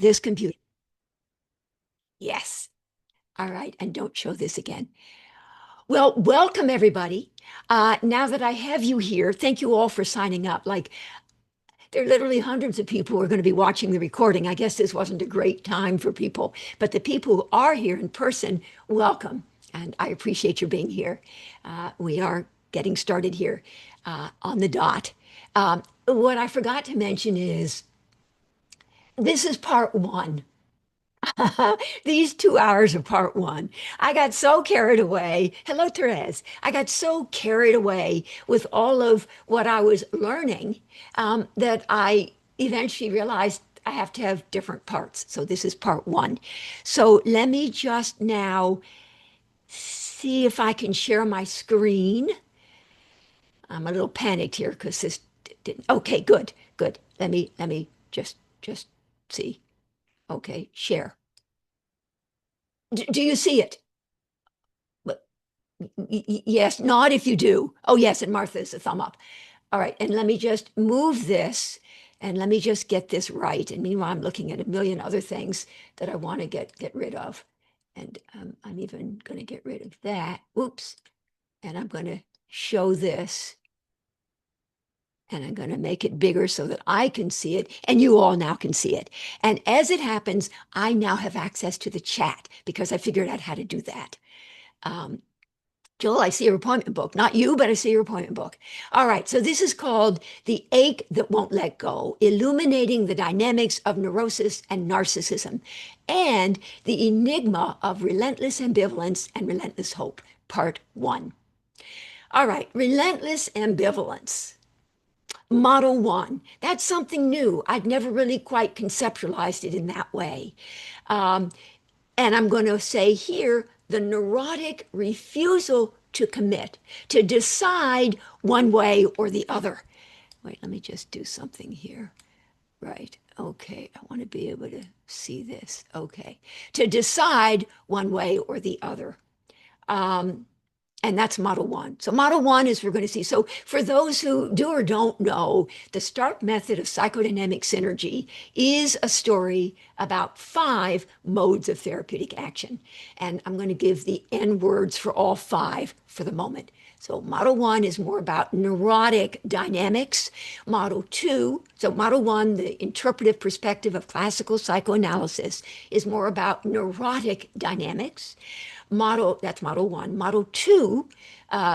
this computer. Yes. All right. And don't show this again. Well, welcome everybody. Now that I have you here, thank you all for signing up. Like, there are literally hundreds of people who are going to be watching the recording. I guess this wasn't a great time for people, but the people who are here in person, welcome. And I appreciate your being here. We are getting started here on the dot. What I forgot to mention is this is part one. These 2 hours of part one. I got so carried away. Hello, Therese. I got so carried away with all of what I was learning that I eventually realized I have to have different parts. So this is part one. So let me just now see if I can share my screen. I'm a little panicked here because this didn't. Okay, good, good. Let me just see. Okay, share. Do you see it? But yes, nod if you do. Oh, yes, and Martha's a thumb up. All right, and let me just move this and let me just get this right. And meanwhile, I'm looking at a million other things that I want to get rid of. And I'm even going to get rid of that. Oops. And I'm going to show this. And I'm going to make it bigger so that I can see it and you all now can see it. And as it happens, I now have access to the chat because I figured out how to do that. Joel, I see your appointment book. Not you, but I see your appointment book. All right, so this is called The Ache That Won't Let Go, Illuminating the Dynamics of Neurosis and Narcissism, and The Enigma of Relentless Ambivalence and Relentless Hope, Part 1. All right, relentless ambivalence. Model 1, that's something new. I'd never really quite conceptualized it in that way. And I'm going to say here, the neurotic refusal to commit, to decide one way or the other. Wait, let me just do something here. Right. Okay. I want to be able to see this. Okay. To decide one way or the other. And that's model 1. So model 1 is we're going to see. So for those who do or don't know, the START method of psychodynamic synergy is a story about 5 modes of therapeutic action. And I'm going to give the N words for all 5 for the moment. So model 1 is more about neurotic dynamics. Model 2, so model 1, the interpretive perspective of classical psychoanalysis, is more about neurotic dynamics. That's model 1. Model 2,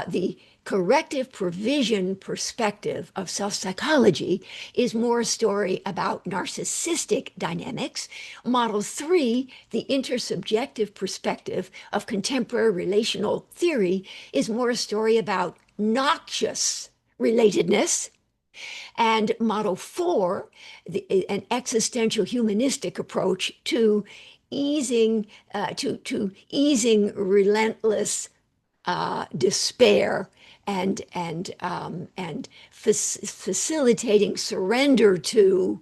the corrective provision perspective of self-psychology, is more a story about narcissistic dynamics. Model 3, the intersubjective perspective of contemporary relational theory, is more a story about noxious relatedness. And model 4, an existential humanistic approach to easing relentless despair and facilitating surrender to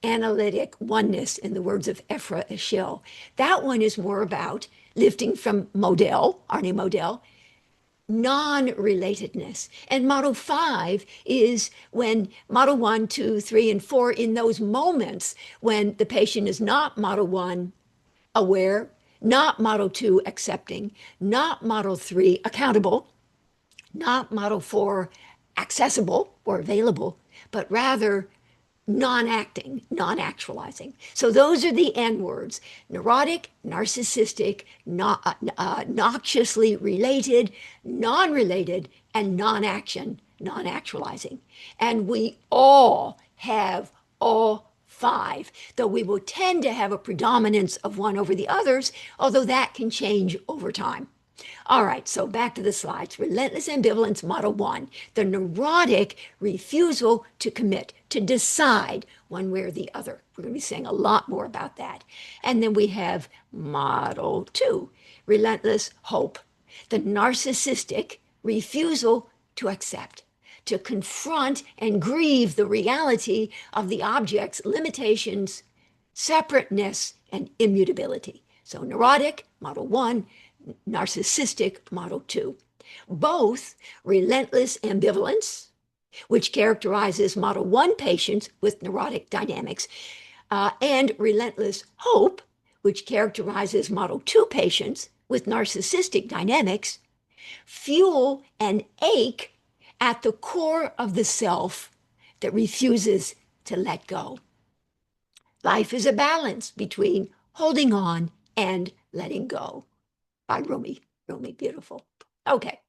analytic oneness, in the words of Ephra Eshel. That one is more about lifting from Arne Modell, non-relatedness. And model 5 is when model 1, 2, 3, and 4, in those moments when the patient is not model 1 aware, not model 2 accepting, not model 3 accountable, not model 4 accessible or available, but rather non-acting, non-actualizing. So those are the N words: neurotic, narcissistic, noxiously related, non-related, and non-action, non-actualizing. And we all have all 5, though we will tend to have a predominance of one over the others, although that can change over time. All right, so back to the slides. Relentless ambivalence, model 1, the neurotic refusal to commit, to decide one way or the other. We're going to be saying a lot more about that. And then we have model 2, relentless hope, the narcissistic refusal to accept, to confront and grieve the reality of the object's limitations, separateness, and immutability. So neurotic, model 1, narcissistic, model 2. Both relentless ambivalence, which characterizes model 1 patients with neurotic dynamics, and relentless hope, which characterizes Model 2 patients with narcissistic dynamics, fuel an ache at the core of the self that refuses to let go. Life is a balance between holding on and letting go. By Rumi. Rumi, beautiful. Okay,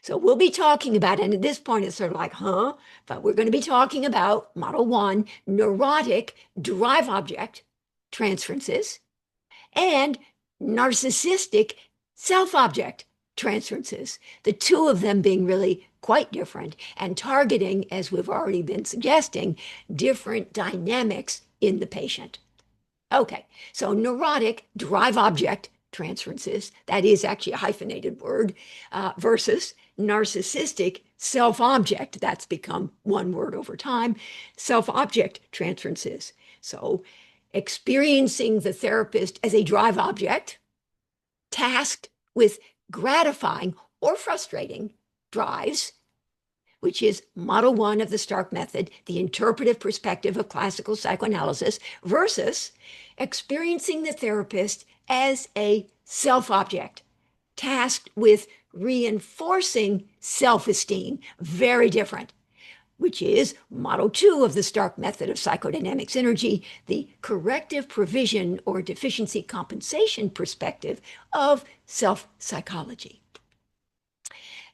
so we'll be talking about, and at this point it's sort of like, huh? But we're going to be talking about Model 1, neurotic drive object transferences, and narcissistic self-object transferences, the two of them being really quite different and targeting, as we've already been suggesting, different dynamics in the patient. Okay, so neurotic drive object transferences, that is actually a hyphenated word, versus narcissistic self-object, that's become one word over time, self-object transferences. So experiencing the therapist as a drive object, tasked with gratifying or frustrating drives, which is Model 1 of the Stark method, the interpretive perspective of classical psychoanalysis, versus experiencing the therapist as a self-object, tasked with reinforcing self-esteem, very different, which is Model 2 of the Stark method of psychodynamic synergy, the corrective provision or deficiency compensation perspective of self-psychology.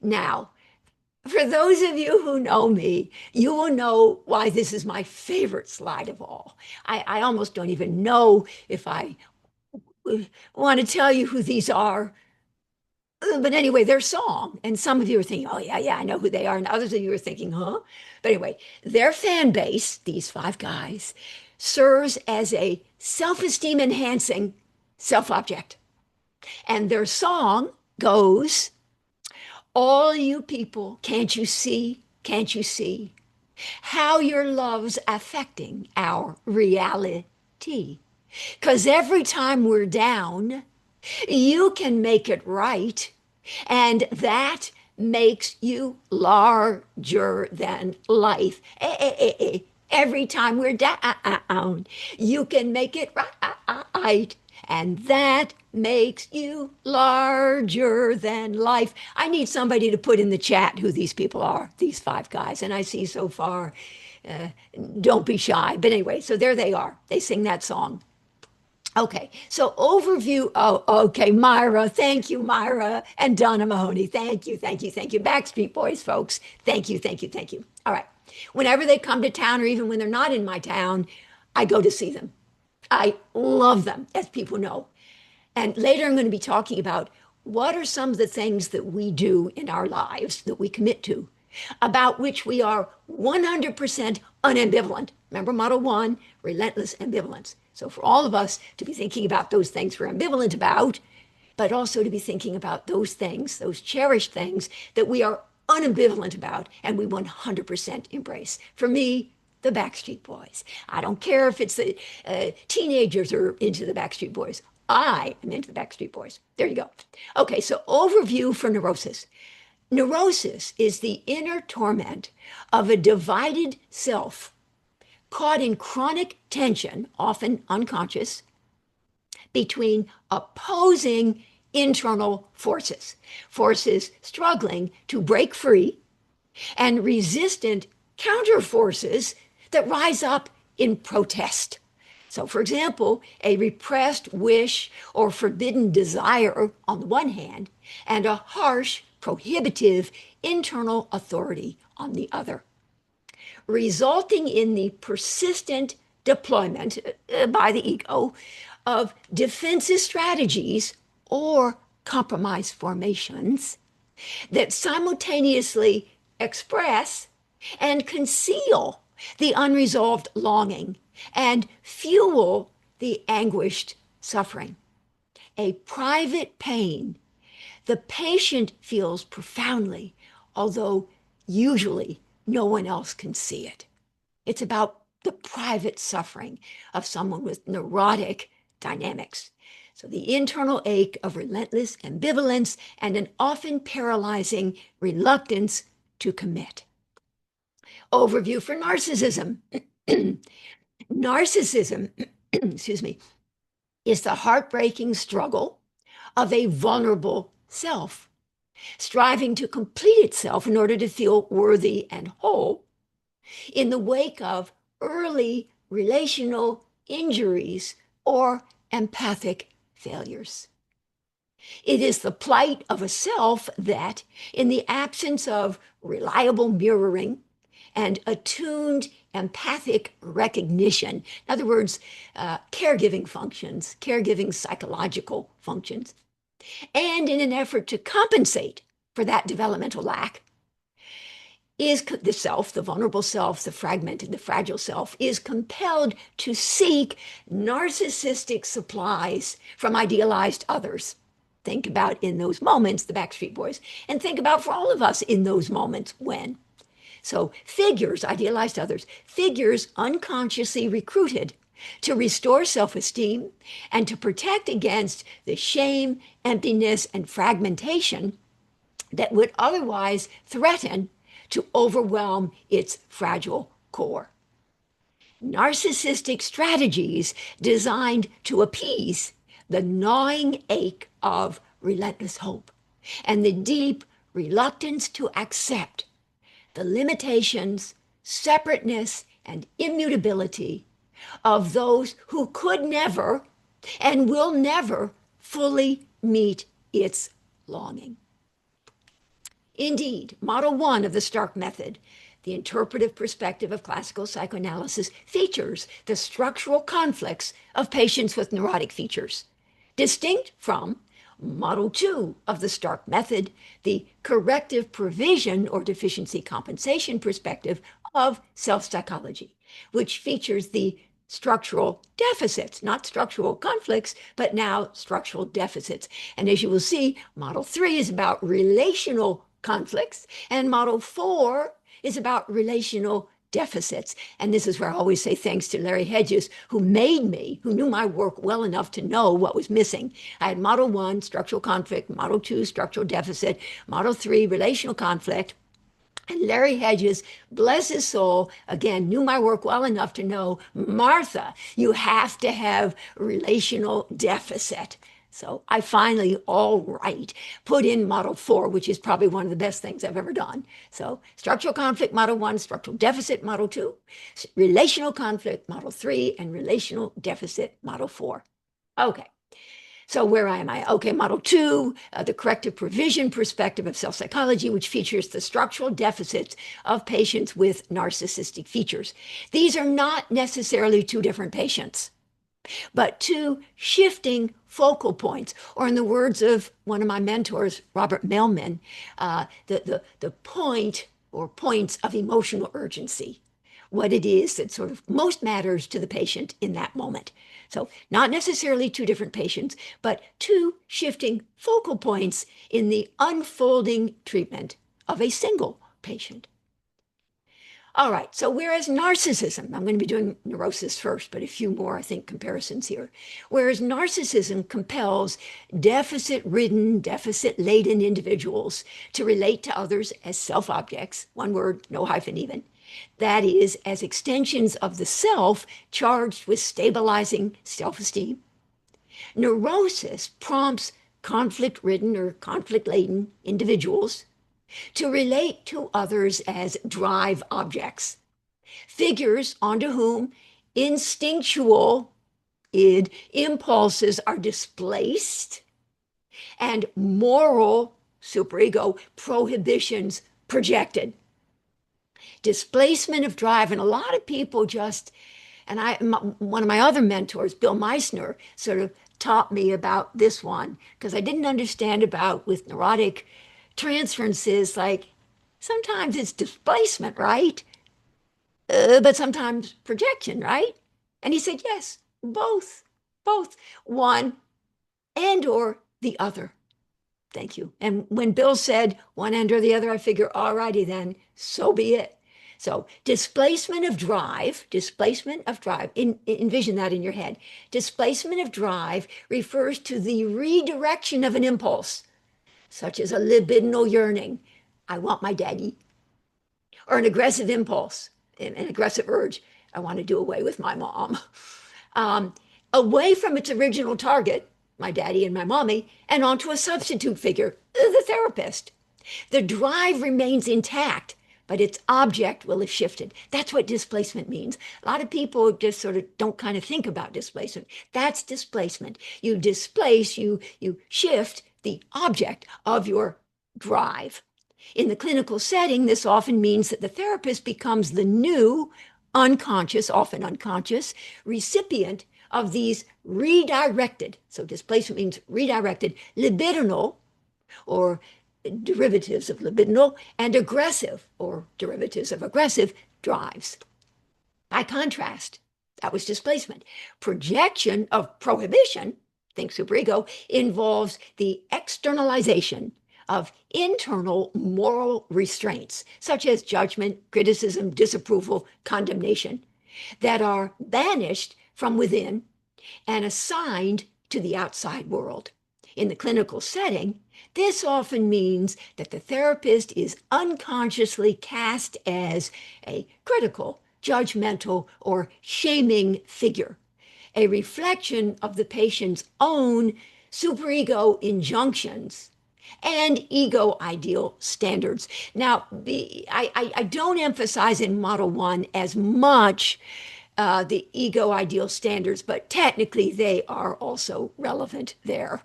Now, for those of you who know me, you will know why this is my favorite slide of all. I almost don't even know if I want to tell you who these are. But anyway, their song, and some of you are thinking, oh, yeah, I know who they are. And others of you are thinking, huh? But anyway, their fan base, these five guys, serves as a self-esteem enhancing self-object. And their song goes, all you people, can't you see how your love's affecting our reality? Because every time we're down, you can make it right, and that makes you larger than life. Every time we're down, you can make it right, and that makes you larger than life. I need somebody to put in the chat who these people are, these five guys, and I see so far, don't be shy. But anyway, so there they are. They sing that song. Okay, so overview. Oh, okay, Myra. Thank you, Myra. And Donna Mahoney. Thank you. Backstreet Boys, folks. Thank you. All right. Whenever they come to town, or even when they're not in my town, I go to see them. I love them, as people know. And later I'm going to be talking about what are some of the things that we do in our lives that we commit to, about which we are 100% unambivalent. Remember Model 1, relentless ambivalence. So for all of us to be thinking about those things we're ambivalent about, but also to be thinking about those things, those cherished things that we are unambivalent about and we 100% embrace. For me, the Backstreet Boys. I don't care if it's the teenagers are into the Backstreet Boys. I am into the Backstreet Boys. There you go. Okay, so overview for neurosis. Neurosis is the inner torment of a divided self caught in chronic tension, often unconscious, between opposing internal forces, forces struggling to break free, and resistant counter forces that rise up in protest. So, for example, a repressed wish or forbidden desire on the one hand, and a harsh, prohibitive internal authority on the other, resulting in the persistent deployment by the ego of defensive strategies or compromise formations that simultaneously express and conceal the unresolved longing and fuel the anguished suffering. A private pain the patient feels profoundly, although usually no one else can see it. It's about the private suffering of someone with neurotic dynamics. So the internal ache of relentless ambivalence and an often paralyzing reluctance to commit. Overview for narcissism. Narcissism, excuse me, is the heartbreaking struggle of a vulnerable self, striving to complete itself in order to feel worthy and whole in the wake of early relational injuries or empathic failures. It is the plight of a self that, in the absence of reliable mirroring and attuned empathic recognition, in other words, caregiving functions, caregiving psychological functions, and in an effort to compensate for that developmental lack, is the self, the vulnerable self, the fragmented, the fragile self, is compelled to seek narcissistic supplies from idealized others. Think about in those moments, the Backstreet Boys, and think about for all of us in those moments when. So figures, idealized others, figures unconsciously recruited to restore self-esteem and to protect against the shame, emptiness, and fragmentation that would otherwise threaten to overwhelm its fragile core. Narcissistic strategies designed to appease the gnawing ache of relentless hope and the deep reluctance to accept the limitations, separateness, and immutability of those who could never and will never fully meet its longing. Indeed, Model 1 of the Stark Method, the interpretive perspective of classical psychoanalysis, features the structural conflicts of patients with neurotic features, distinct from Model 2 of the Stark Method, the corrective provision or deficiency compensation perspective of self-psychology, which features the structural deficits, not structural conflicts, but now structural deficits. And as you will see, Model 3 is about relational conflicts, and Model 4 is about relational deficits. And this is where I always say thanks to Larry Hedges, who made me, who knew my work well enough to know what was missing. I had Model 1, structural conflict, Model 2, structural deficit, Model 3, relational conflict. And Larry Hedges, bless his soul, again, knew my work well enough to know, Martha, you have to have relational deficit. So I finally, all right, put in Model 4, which is probably one of the best things I've ever done. So structural conflict, Model 1, structural deficit, Model 2, relational conflict, Model 3, and relational deficit, Model 4. Okay. So where am I? Okay, Model 2, the corrective provision perspective of self-psychology, which features the structural deficits of patients with narcissistic features. These are not necessarily two different patients, but two shifting focal points, or in the words of one of my mentors, Robert Melman, the point or points of emotional urgency, what it is that sort of most matters to the patient in that moment. So not necessarily two different patients, but two shifting focal points in the unfolding treatment of a single patient. All right, so whereas narcissism, I'm going to be doing neurosis first, but a few more, I think, comparisons here. Whereas narcissism compels deficit-ridden, deficit-laden individuals to relate to others as self-objects, one word, no hyphen even, that is, as extensions of the self charged with stabilizing self-esteem. Neurosis prompts conflict-ridden or conflict-laden individuals to relate to others as drive objects, figures onto whom instinctual impulses are displaced and moral superego prohibitions projected. Displacement of drive, and a lot of people just, and one of my other mentors, Bill Meissner, sort of taught me about this one because I didn't understand about with neurotic transferences, like sometimes it's displacement, right? But sometimes projection, right? And he said, yes, both, one and or the other. Thank you. And when Bill said one end or the other, I figure, all righty then, so be it. So displacement of drive, envision that in your head. Displacement of drive refers to the redirection of an impulse, such as a libidinal yearning, I want my daddy, or an aggressive impulse, an aggressive urge, I want to do away with my mom. Um, Away from its original target, my daddy and my mommy, and onto a substitute figure, the therapist. The drive remains intact, but its object will have shifted. That's what displacement means. A lot of people just sort of don't kind of think about displacement. That's displacement. You displace, you shift the object of your drive. In the clinical setting, this often means that the therapist becomes the new, unconscious, often unconscious, recipient of these redirected, so displacement means redirected, libidinal or derivatives of libidinal and aggressive or derivatives of aggressive drives. By contrast, that was displacement. Projection of prohibition, think superego, involves the externalization of internal moral restraints, such as judgment, criticism, disapproval, condemnation, that are banished from within and assigned to the outside world. In the clinical setting, this often means that the therapist is unconsciously cast as a critical, judgmental, or shaming figure, a reflection of the patient's own superego injunctions and ego ideal standards. Now, I don't emphasize in Model 1 as much the ego ideal standards, but technically they are also relevant there.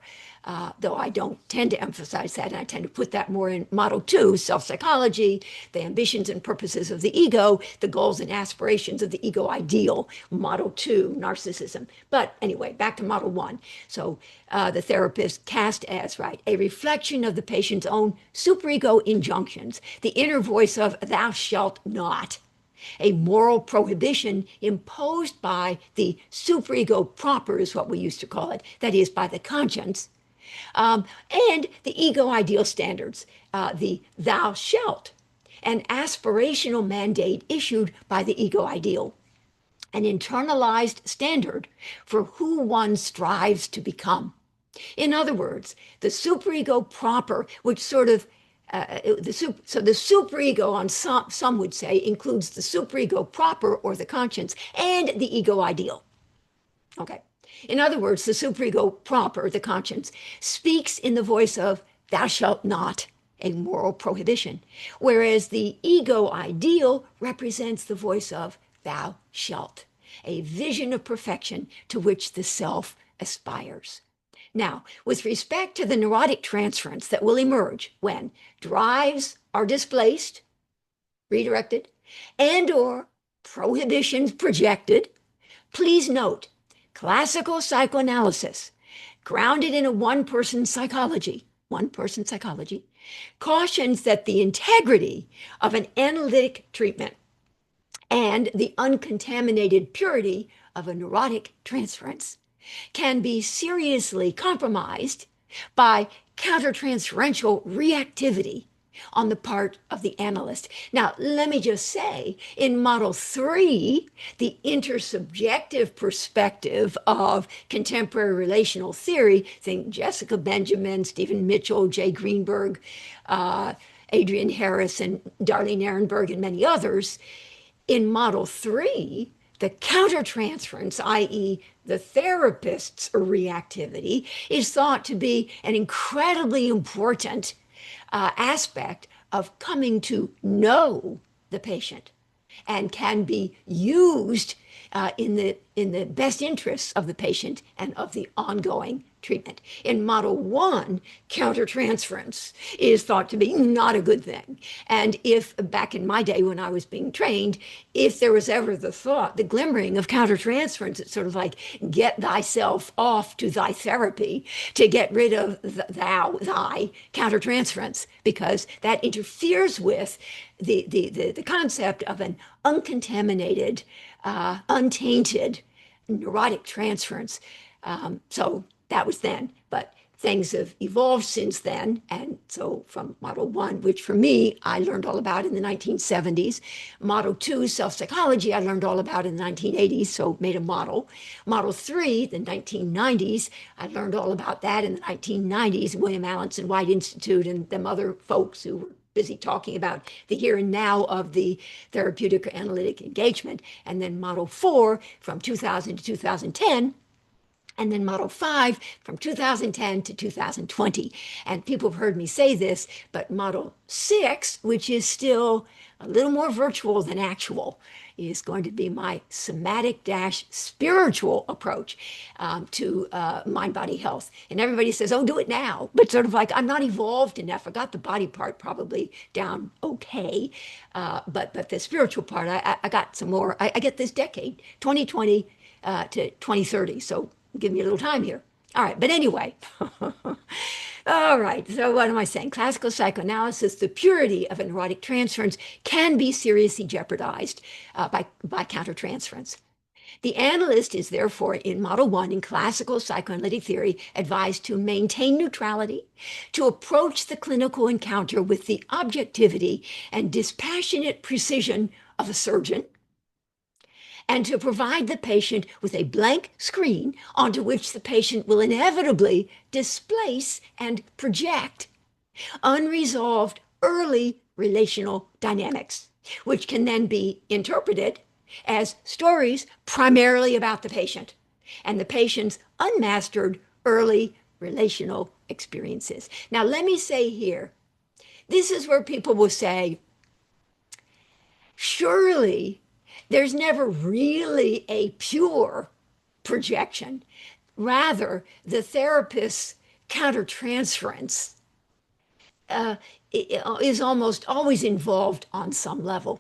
Though I don't tend to emphasize that, and I tend to put that more in Model 2, self-psychology, the ambitions and purposes of the ego, the goals and aspirations of the ego ideal, Model 2, narcissism. But anyway, back to Model 1. So the therapist cast as, right, a reflection of the patient's own superego injunctions, the inner voice of thou shalt not, a moral prohibition imposed by the superego proper is what we used to call it, that is, by the conscience, and the ego ideal standards, the thou shalt, an aspirational mandate issued by the ego ideal, an internalized standard for who one strives to become. In other words, the superego proper, which sort of so the superego, on some would say, includes the superego proper or the conscience and the ego ideal. Okay. In other words, the superego proper, the conscience, speaks in the voice of thou shalt not, a moral prohibition, whereas the ego ideal represents the voice of thou shalt, a vision of perfection to which the self aspires. Now, with respect to the neurotic transference that will emerge when drives are displaced, redirected, and or prohibitions projected, please note, classical psychoanalysis, grounded in a one-person psychology, cautions that the integrity of an analytic treatment and the uncontaminated purity of a neurotic transference can be seriously compromised by countertransferential reactivity on the part of the analyst. Now, let me just say, in Model 3, the intersubjective perspective of contemporary relational theory, think Jessica Benjamin, Stephen Mitchell, Jay Greenberg, Adrian Harris, and Darlene Ehrenberg, and many others, in Model 3, the countertransference, i.e., the therapist's reactivity, is thought to be an incredibly important aspect of coming to know the patient and can be used in the best interests of the patient and of the ongoing treatment. In Model 1, countertransference is thought to be not a good thing. And if back in my day when I was being trained, if there was ever the thought, the glimmering of countertransference, it's sort of like get thyself off to thy therapy to get rid of thy countertransference, because that interferes with the concept of an uncontaminated, untainted neurotic transference. So that was then, but things have evolved since then. And so from Model 1, which for me, I learned all about in the 1970s. Model 2, self-psychology, I learned all about in the 1980s, so made a model. Model 3, the 1990s, I learned all about that in the 1990s, William Allenson White Institute and them other folks who were busy talking about the here and now of the therapeutic or analytic engagement. And then model 4 from 2000 to 2010. And then model 5 from 2010 to 2020. And people have heard me say this, but model 6, which is still a little more virtual than actual, is going to be my somatic-spiritual approach to mind-body health. And everybody says, oh, do it now. But sort of like, I'm not evolved enough. I got the body part probably down okay. But the spiritual part, I got some more. I get this decade, 2020 to 2030. So give me a little time here. All right, but anyway. All right, so what am I saying? Classical psychoanalysis, the purity of a neurotic transference can be seriously jeopardized by countertransference. The analyst is therefore, in Model 1 in classical psychoanalytic theory, advised to maintain neutrality, to approach the clinical encounter with the objectivity and dispassionate precision of a surgeon, and to provide the patient with a blank screen onto which the patient will inevitably displace and project unresolved early relational dynamics, which can then be interpreted as stories primarily about the patient and the patient's unmastered early relational experiences. Now, let me say here, this is where people will say, surely there's never really a pure projection. Rather, the therapist's countertransference is almost always involved on some level.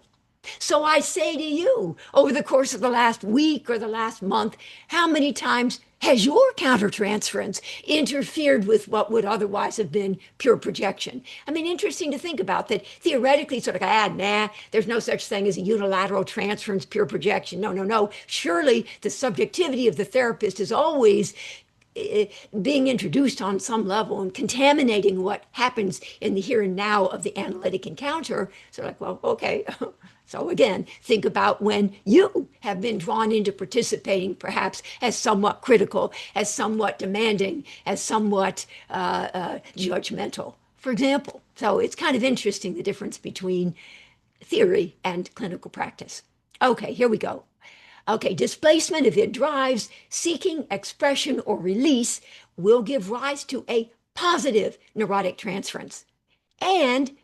So I say to you, over the course of the last week or the last month, how many times has your countertransference interfered with what would otherwise have been pure projection? I mean, interesting to think about that theoretically, sort of, nah, there's no such thing as a unilateral transference, pure projection. No. Surely the subjectivity of the therapist is always being introduced on some level and contaminating what happens in the here and now of the analytic encounter. So like, well, okay. So again, think about when you have been drawn into participating perhaps as somewhat critical, as somewhat demanding, as somewhat judgmental, for example. So it's kind of interesting, the difference between theory and clinical practice. Okay, here we go. Okay, displacement of id drives, seeking expression or release will give rise to a positive neurotic transference. And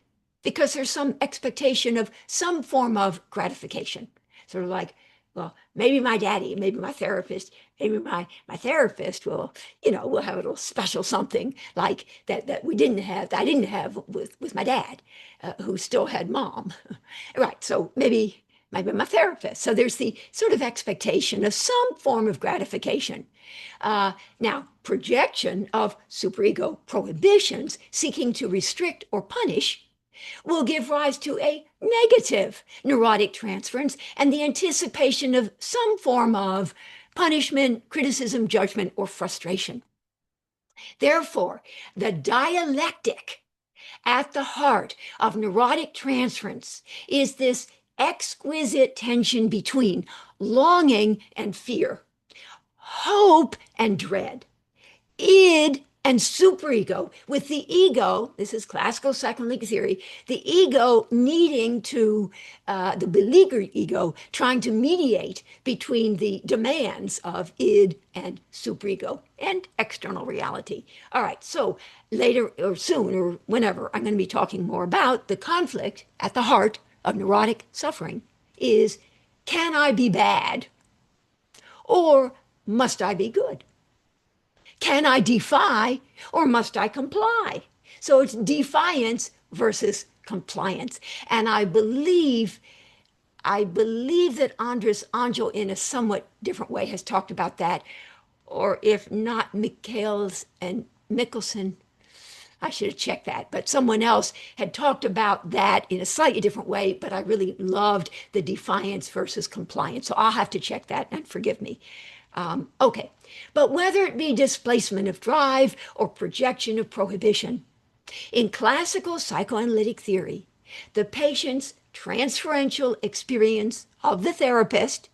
because there's some expectation of some form of gratification. Sort of like, well, maybe my daddy, maybe my therapist, maybe my therapist will, will have a little special something like that we didn't have, that I didn't have with my dad, who still had mom. Right, so maybe my therapist. So there's the sort of expectation of some form of gratification. Now, projection of superego prohibitions seeking to restrict or punish will give rise to a negative neurotic transference and the anticipation of some form of punishment, criticism, judgment, or frustration. Therefore, the dialectic at the heart of neurotic transference is this exquisite tension between longing and fear, hope and dread, id and superego, with the ego, this is classical psychoanalytic theory, the ego needing to, the beleaguered ego, trying to mediate between the demands of id and superego and external reality. All right, so later or soon or whenever, I'm going to be talking more about the conflict at the heart of neurotic suffering is, can I be bad or must I be good? Can I defy or must I comply? So it's defiance versus compliance. And I believe that Andres Angel, in a somewhat different way, has talked about that. Or if not, Michaels and Mickelson, I should have checked that, but someone else had talked about that in a slightly different way, but I really loved the defiance versus compliance. So I'll have to check that, and forgive me. Okay, but whether it be displacement of drive or projection of prohibition, in classical psychoanalytic theory, the patient's transferential experience of the therapist,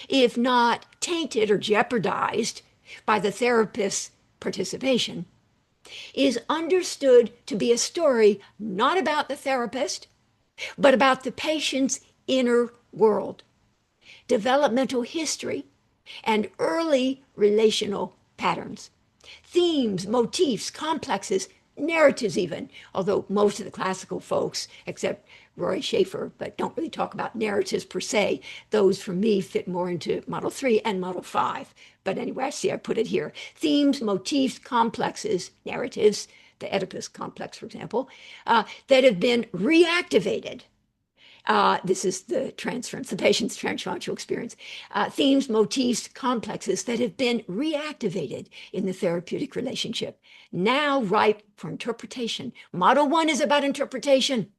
if not tainted or jeopardized by the therapist's participation, is understood to be a story not about the therapist, but about the patient's inner world, developmental history, and early relational patterns. Themes, motifs, complexes, narratives even, although most of the classical folks, except Roy Schaefer, but don't really talk about narratives per se. Those for me fit more into Model 3 and Model 5. But anyway, I see I put it here. Themes, motifs, complexes, narratives, the Oedipus complex, for example, that have been reactivated. This is the transference, the patient's transferential experience. Themes, motifs, complexes that have been reactivated in the therapeutic relationship, now ripe for interpretation. Model 1 is about interpretation.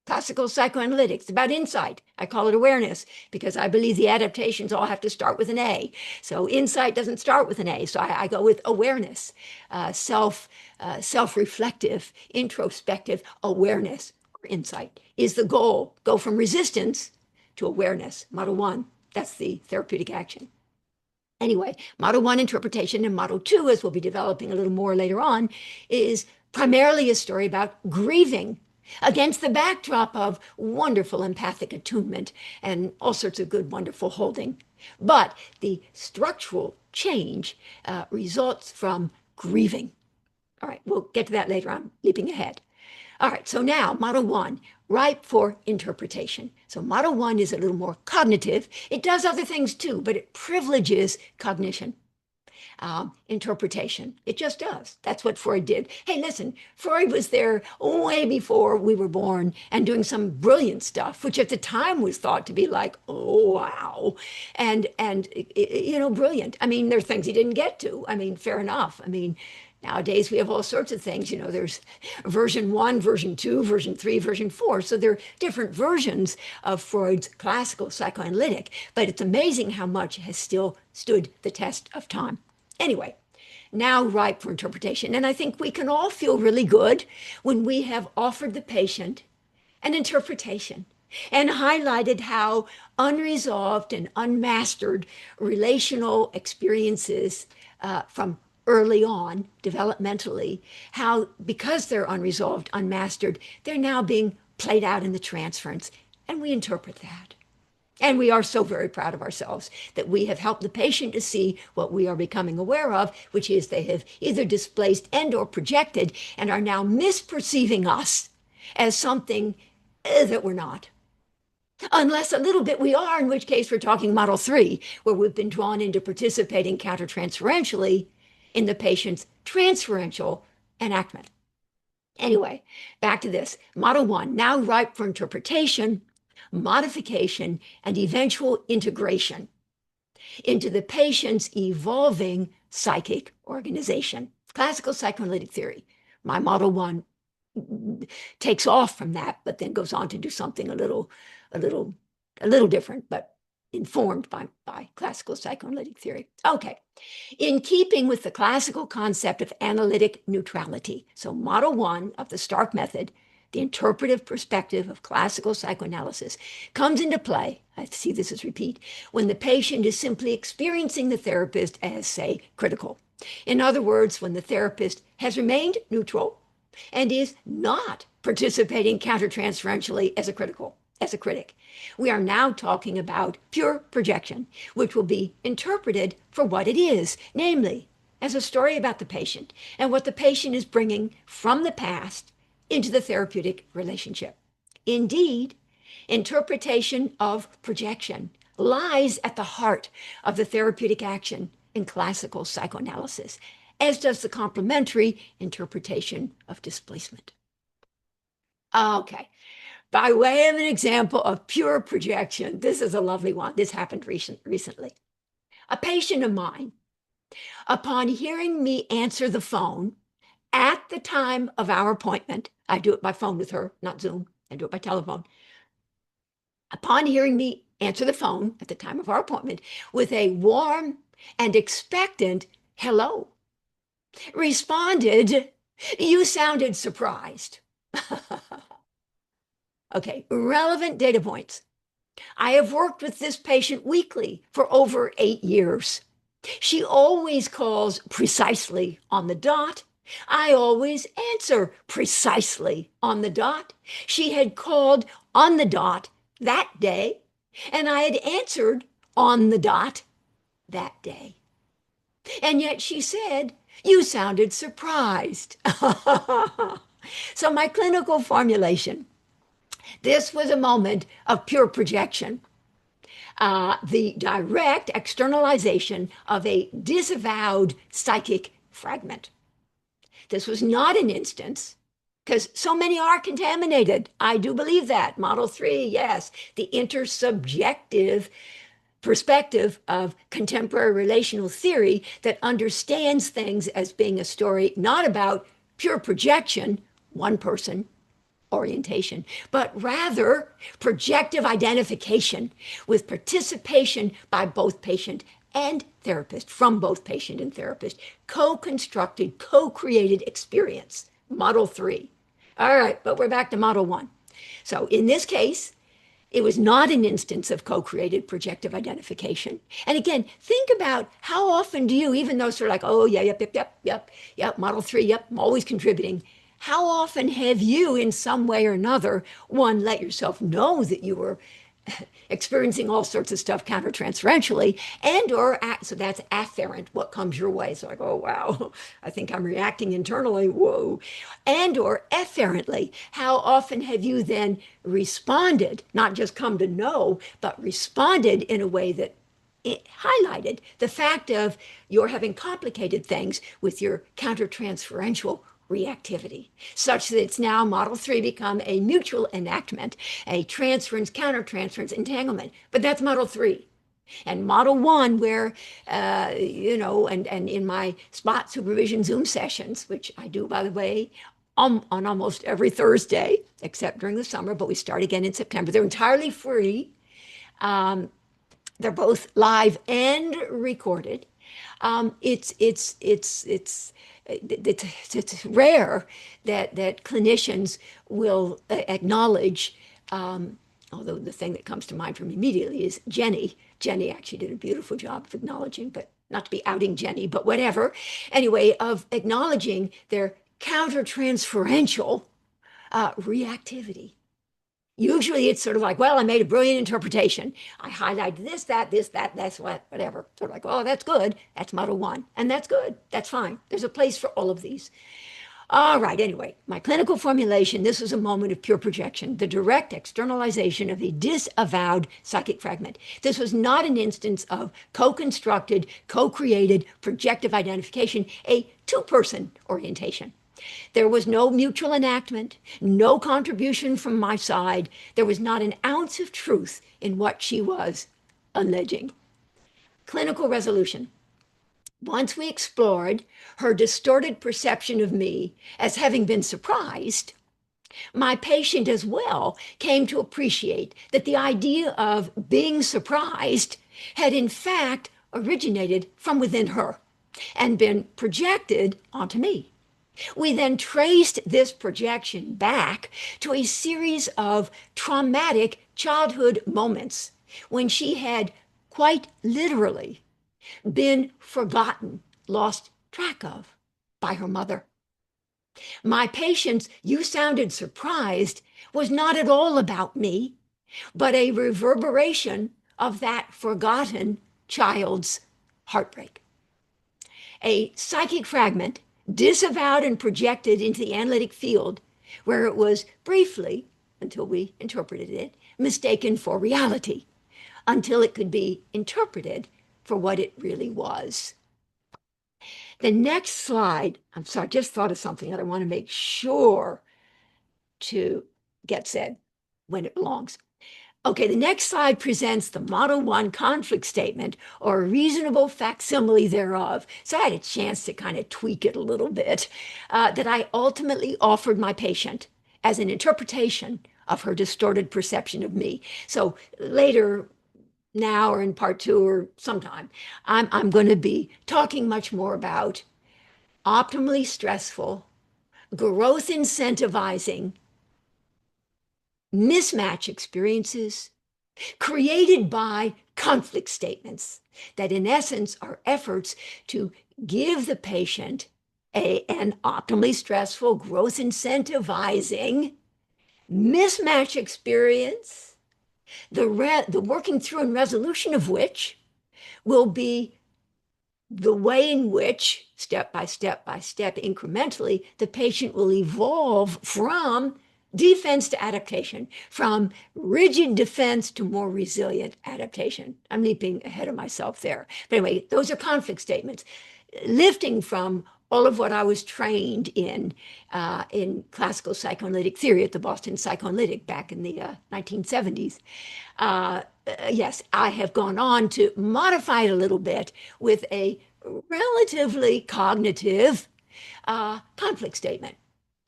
Classical psychoanalytics, about insight. I call it awareness because I believe the adaptations all have to start with an A. So insight doesn't start with an A. So I go with awareness, self-reflective, introspective awareness. Insight is the goal. Go from resistance to awareness. Model 1, that's the therapeutic action. Anyway, Model 1 interpretation and Model 2, as we'll be developing a little more later on, is primarily a story about grieving against the backdrop of wonderful empathic attunement and all sorts of good, wonderful holding. But the structural change results from grieving. All right, we'll get to that later. I'm leaping ahead. All right, so now Model 1, ripe for interpretation. So Model 1 is a little more cognitive. It does other things too, but it privileges cognition. Interpretation. It just does. That's what Freud did. Hey, listen, Freud was there way before we were born and doing some brilliant stuff, which at the time was thought to be like, oh, wow. And brilliant. I mean, there are things he didn't get to. I mean, fair enough. I mean, nowadays we have all sorts of things. There's version 1, version 2, version 3, version 4. So there are different versions of Freud's classical psychoanalytic, but it's amazing how much has still stood the test of time. Anyway, now ripe for interpretation. And I think we can all feel really good when we have offered the patient an interpretation and highlighted how unresolved and unmastered relational experiences from early on, developmentally, how because they're unresolved, unmastered, they're now being played out in the transference. And we interpret that. And we are so very proud of ourselves that we have helped the patient to see what we are becoming aware of, which is they have either displaced and or projected and are now misperceiving us as something that we're not. Unless a little bit we are, in which case we're talking Model 3, where we've been drawn into participating countertransferentially in the patient's transferential enactment. Anyway, back to this. Model 1, now ripe for interpretation, modification, and eventual integration into the patient's evolving psychic organization. Classical psychoanalytic theory. My Model 1 takes off from that, but then goes on to do something a little different, but informed by classical psychoanalytic theory. Okay, in keeping with the classical concept of analytic neutrality, so Model 1 of the Stark method, the interpretive perspective of classical psychoanalysis, comes into play, I see this as repeat, when the patient is simply experiencing the therapist as, say, critical. In other words, when the therapist has remained neutral and is not participating countertransferentially as a critic. We are now talking about pure projection, which will be interpreted for what it is, namely, as a story about the patient and what the patient is bringing from the past into the therapeutic relationship. Indeed, interpretation of projection lies at the heart of the therapeutic action in classical psychoanalysis, as does the complementary interpretation of displacement. Okay, by way of an example of pure projection, this is a lovely one. This happened recently. A patient of mine, upon hearing me answer the phone at the time of our appointment, I do it by phone with her, not Zoom, I do it by telephone. Upon hearing me answer the phone at the time of our appointment with a warm and expectant hello, responded, "You sounded surprised." Okay, relevant data points. I have worked with this patient weekly for over 8 years. She always calls precisely on the dot I always answer precisely on the dot. She had called on the dot that day, and I had answered on the dot that day. And yet she said, "You sounded surprised." So my clinical formulation, this was a moment of pure projection. The direct externalization of a disavowed psychic fragment. This was not an instance, because so many are contaminated. I do believe that. Model 3, yes, the intersubjective perspective of contemporary relational theory that understands things as being a story not about pure projection, one person orientation, but rather projective identification with participation by both patient and therapist, from both patient and therapist, co-constructed, co-created experience. Model 3. All right, but we're back to Model 1. So in this case, it was not an instance of co-created projective identification. And again, think about how often do you, even though sort of like, oh yeah, yep, Model 3, yep, I'm always contributing. How often have you, in some way or another, one, let yourself know that you were experiencing all sorts of stuff countertransferentially, and or so that's afferent, what comes your way. So like, oh wow, I think I'm reacting internally, whoa. And or efferently, how often have you then responded, not just come to know, but responded in a way that it highlighted the fact of you're having complicated things with your countertransferential reactivity, such that it's now Model 3 become a mutual enactment, a transference, countertransference, entanglement. But that's Model 3. And Model 1, where, and in my spot supervision Zoom sessions, which I do, by the way, on almost every Thursday, except during the summer, but we start again in September. They're entirely free. They're both live and recorded. It's rare that clinicians will acknowledge, although the thing that comes to mind for me immediately is Jenny. Jenny actually did a beautiful job of acknowledging, but not to be outing Jenny, but whatever. Anyway, of acknowledging their countertransferential reactivity. Usually it's sort of like, well, I made a brilliant interpretation. I highlighted this, that's what, whatever. Sort of like, oh, that's good. That's Model 1. And that's good. That's fine. There's a place for all of these. All right, anyway, my clinical formulation, this was a moment of pure projection, the direct externalization of a disavowed psychic fragment. This was not an instance of co-constructed, co-created projective identification, a two-person orientation. There was no mutual enactment, no contribution from my side. There was not an ounce of truth in what she was alleging. Clinical resolution. Once we explored her distorted perception of me as having been surprised, my patient as well came to appreciate that the idea of being surprised had in fact originated from within her and been projected onto me. We then traced this projection back to a series of traumatic childhood moments when she had quite literally been forgotten, lost track of by her mother. My patient's "you sounded surprised" was not at all about me, but a reverberation of that forgotten child's heartbreak. A psychic fragment disavowed and projected into the analytic field, where it was briefly, until we interpreted it, mistaken for reality, until it could be interpreted for what it really was. The next slide, I'm sorry, I just thought of something that I want to make sure to get said when it belongs. Okay, the next slide presents the Model 1 conflict statement, or a reasonable facsimile thereof. So I had a chance to kind of tweak it a little bit, that I ultimately offered my patient as an interpretation of her distorted perception of me. So later, now or in part 2 or sometime, I'm going to be talking much more about optimally stressful, growth incentivizing mismatch experiences created by conflict statements that in essence are efforts to give the patient an optimally stressful, growth incentivizing mismatch experience, the working through and resolution of which will be the way in which, step by step by step, incrementally, the patient will evolve from defense to adaptation, from rigid defense to more resilient adaptation. I'm leaping ahead of myself there. But anyway, those are conflict statements, lifting from all of what I was trained in classical psychoanalytic theory at the Boston Psychoanalytic back in the 1970s. Yes, I have gone on to modify it a little bit with a relatively cognitive conflict statement,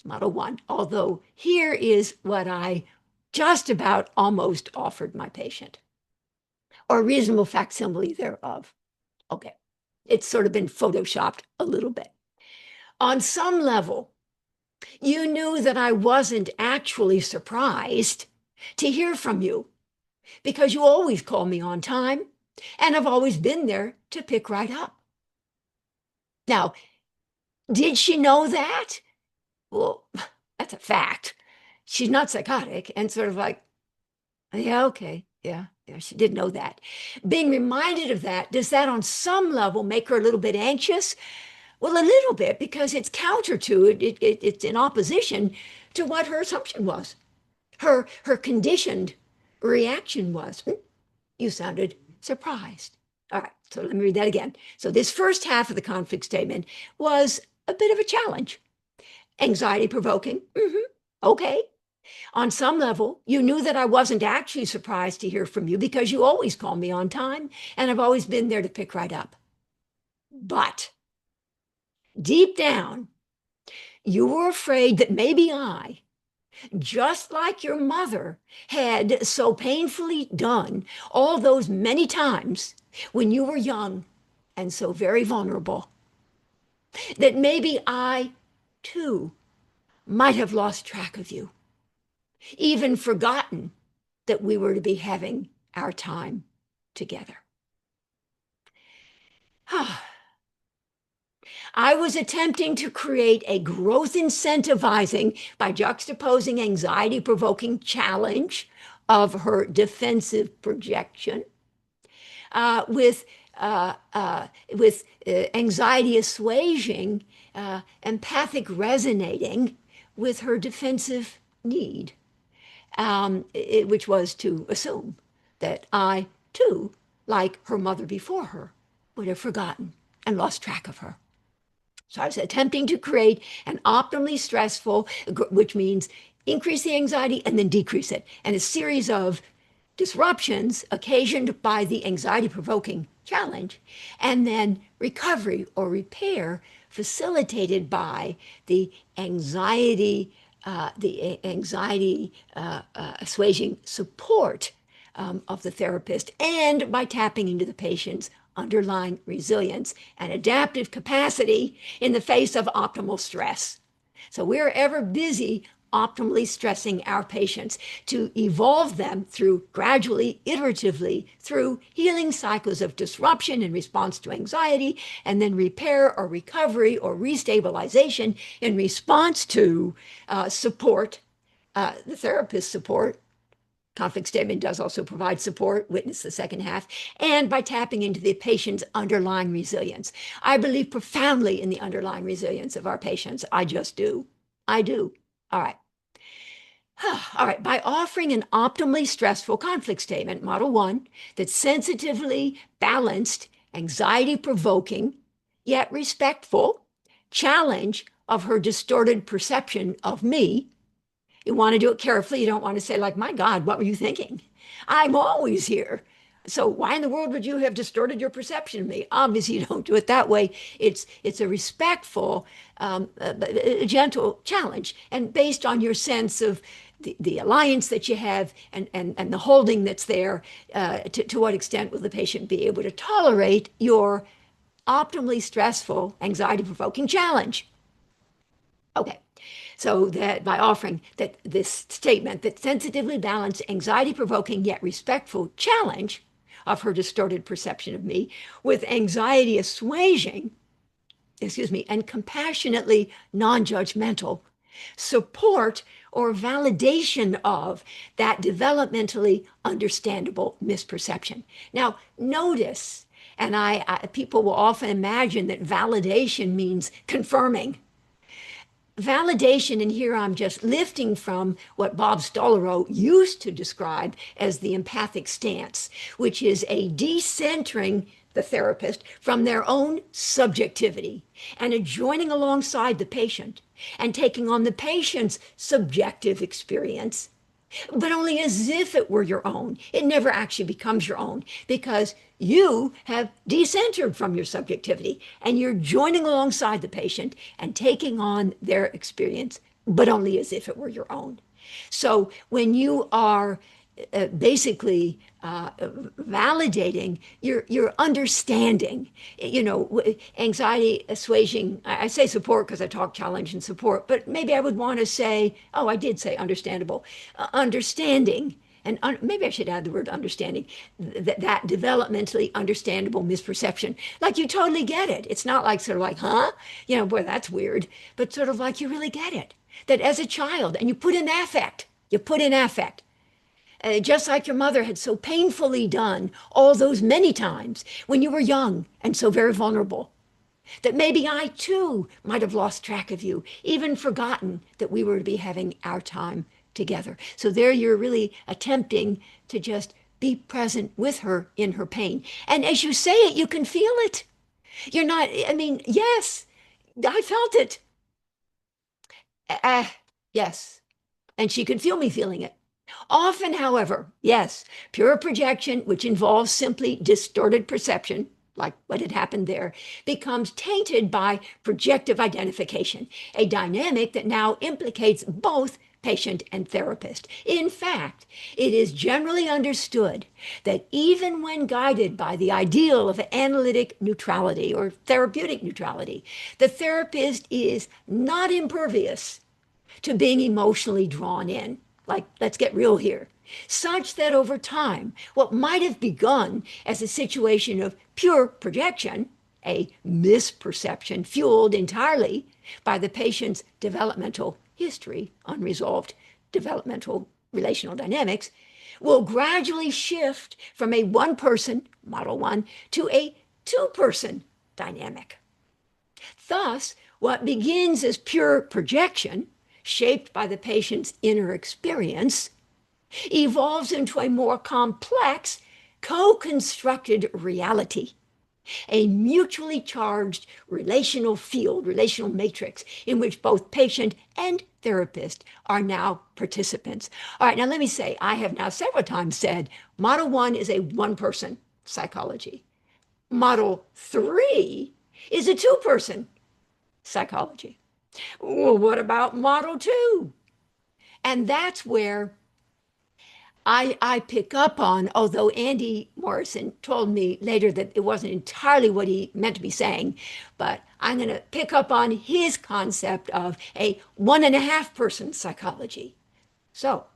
Model 1. Although here is what I just about almost offered my patient, or a reasonable facsimile thereof. Okay, it's sort of been photoshopped a little bit. On some level, you knew that I wasn't actually surprised to hear from you because you always call me on time and I've always been there to pick right up. Now, did she know that? Well, that's a fact. She's not psychotic and sort of like, yeah, okay, yeah, she did know that. Being reminded of that, does that on some level make her a little bit anxious? Well, a little bit, because it's counter to it, it's in opposition to what her assumption was. Her conditioned reaction was, you sounded surprised. All right, so let me read that again. So this first half of the conflict statement was a bit of a challenge. Anxiety provoking. Okay. On some level, you knew that I wasn't actually surprised to hear from you because you always call me on time and I've always been there to pick right up. But deep down, you were afraid that maybe I, just like your mother had so painfully done all those many times when you were young and so very vulnerable, that maybe I, too, might have lost track of you, even forgotten that we were to be having our time together. I was attempting to create a growth incentivizing by juxtaposing anxiety provoking challenge of her defensive projection with anxiety assuaging, empathic resonating with her defensive need, which was to assume that I, too, like her mother before her, would have forgotten and lost track of her. So I was attempting to create an optimally stressful, which means increase the anxiety and then decrease it, and a series of disruptions occasioned by the anxiety-provoking challenge, and then recovery or repair facilitated by the anxiety assuaging support of the therapist, and by tapping into the patient's underlying resilience and adaptive capacity in the face of optimal stress. So we're ever busy optimally stressing our patients to evolve them through gradually, iteratively, through healing cycles of disruption in response to anxiety, and then repair or recovery or restabilization in response to support, the therapist support. Conflict statement does also provide support, witness the second half, and by tapping into the patient's underlying resilience. I believe profoundly in the underlying resilience of our patients. I just do. I do. All right. All right. By offering an optimally stressful conflict statement, Model 1, that's sensitively balanced, anxiety provoking, yet respectful challenge of her distorted perception of me. You want to do it carefully. You don't want to say, like, my God, what were you thinking? I'm always here. So why in the world would you have distorted your perception of me? Obviously, you don't do it that way. It's a respectful, gentle challenge, and based on your sense of the alliance that you have and the holding that's there, to what extent will the patient be able to tolerate your optimally stressful, anxiety-provoking challenge? Okay. So that by offering that this statement that sensitively balanced, anxiety-provoking yet respectful challenge of her distorted perception of me with anxiety assuaging and compassionately non-judgmental support or validation of that developmentally understandable misperception. Now, notice, and people will often imagine that validation means confirming. Validation, and here I'm just lifting from what Bob Stollerow used to describe as the empathic stance, which is a decentering the therapist from their own subjectivity and a joining alongside the patient and taking on the patient's subjective experience, but only as if it were your own. It never actually becomes your own because you have decentered from your subjectivity and you're joining alongside the patient and taking on their experience, but only as if it were your own. So when you are basically validating your understanding, anxiety assuaging. I say support because I talk challenge and support, but maybe I would want to say, oh, I did say understandable, understanding. And maybe I should add the word understanding, that developmentally understandable misperception. Like you totally get it. It's not like sort of like, huh? Boy, that's weird. But sort of like you really get it. That as a child, and you put in affect. Just like your mother had so painfully done all those many times when you were young and so very vulnerable, that maybe I too might have lost track of you, even forgotten that we were to be having our time together. So there you're really attempting to just be present with her in her pain. And as you say it, you can feel it. You're not, yes, I felt it. Yes. And she could feel me feeling it. Often, however, yes, pure projection, which involves simply distorted perception, like what had happened there, becomes tainted by projective identification, a dynamic that now implicates both patient and therapist. In fact, it is generally understood that even when guided by the ideal of analytic neutrality or therapeutic neutrality, the therapist is not impervious to being emotionally drawn in. Like, let's get real here, such that over time, what might have begun as a situation of pure projection, a misperception fueled entirely by the patient's developmental history, unresolved developmental relational dynamics, will gradually shift from a one-person, model one, to a two-person dynamic. Thus, what begins as pure projection, shaped by the patient's inner experience, evolves into a more complex, co-constructed reality, a mutually charged relational field, relational matrix, in which both patient and therapist are now participants. All right, now let me say, I have now several times said, Model 1 is a one-person psychology. Model 3 is a two-person psychology. Well, what about Model 2? And that's where I pick up on, although Andy Morrison told me later that it wasn't entirely what he meant to be saying, but I'm going to pick up on his concept of a 1.5-person psychology. So,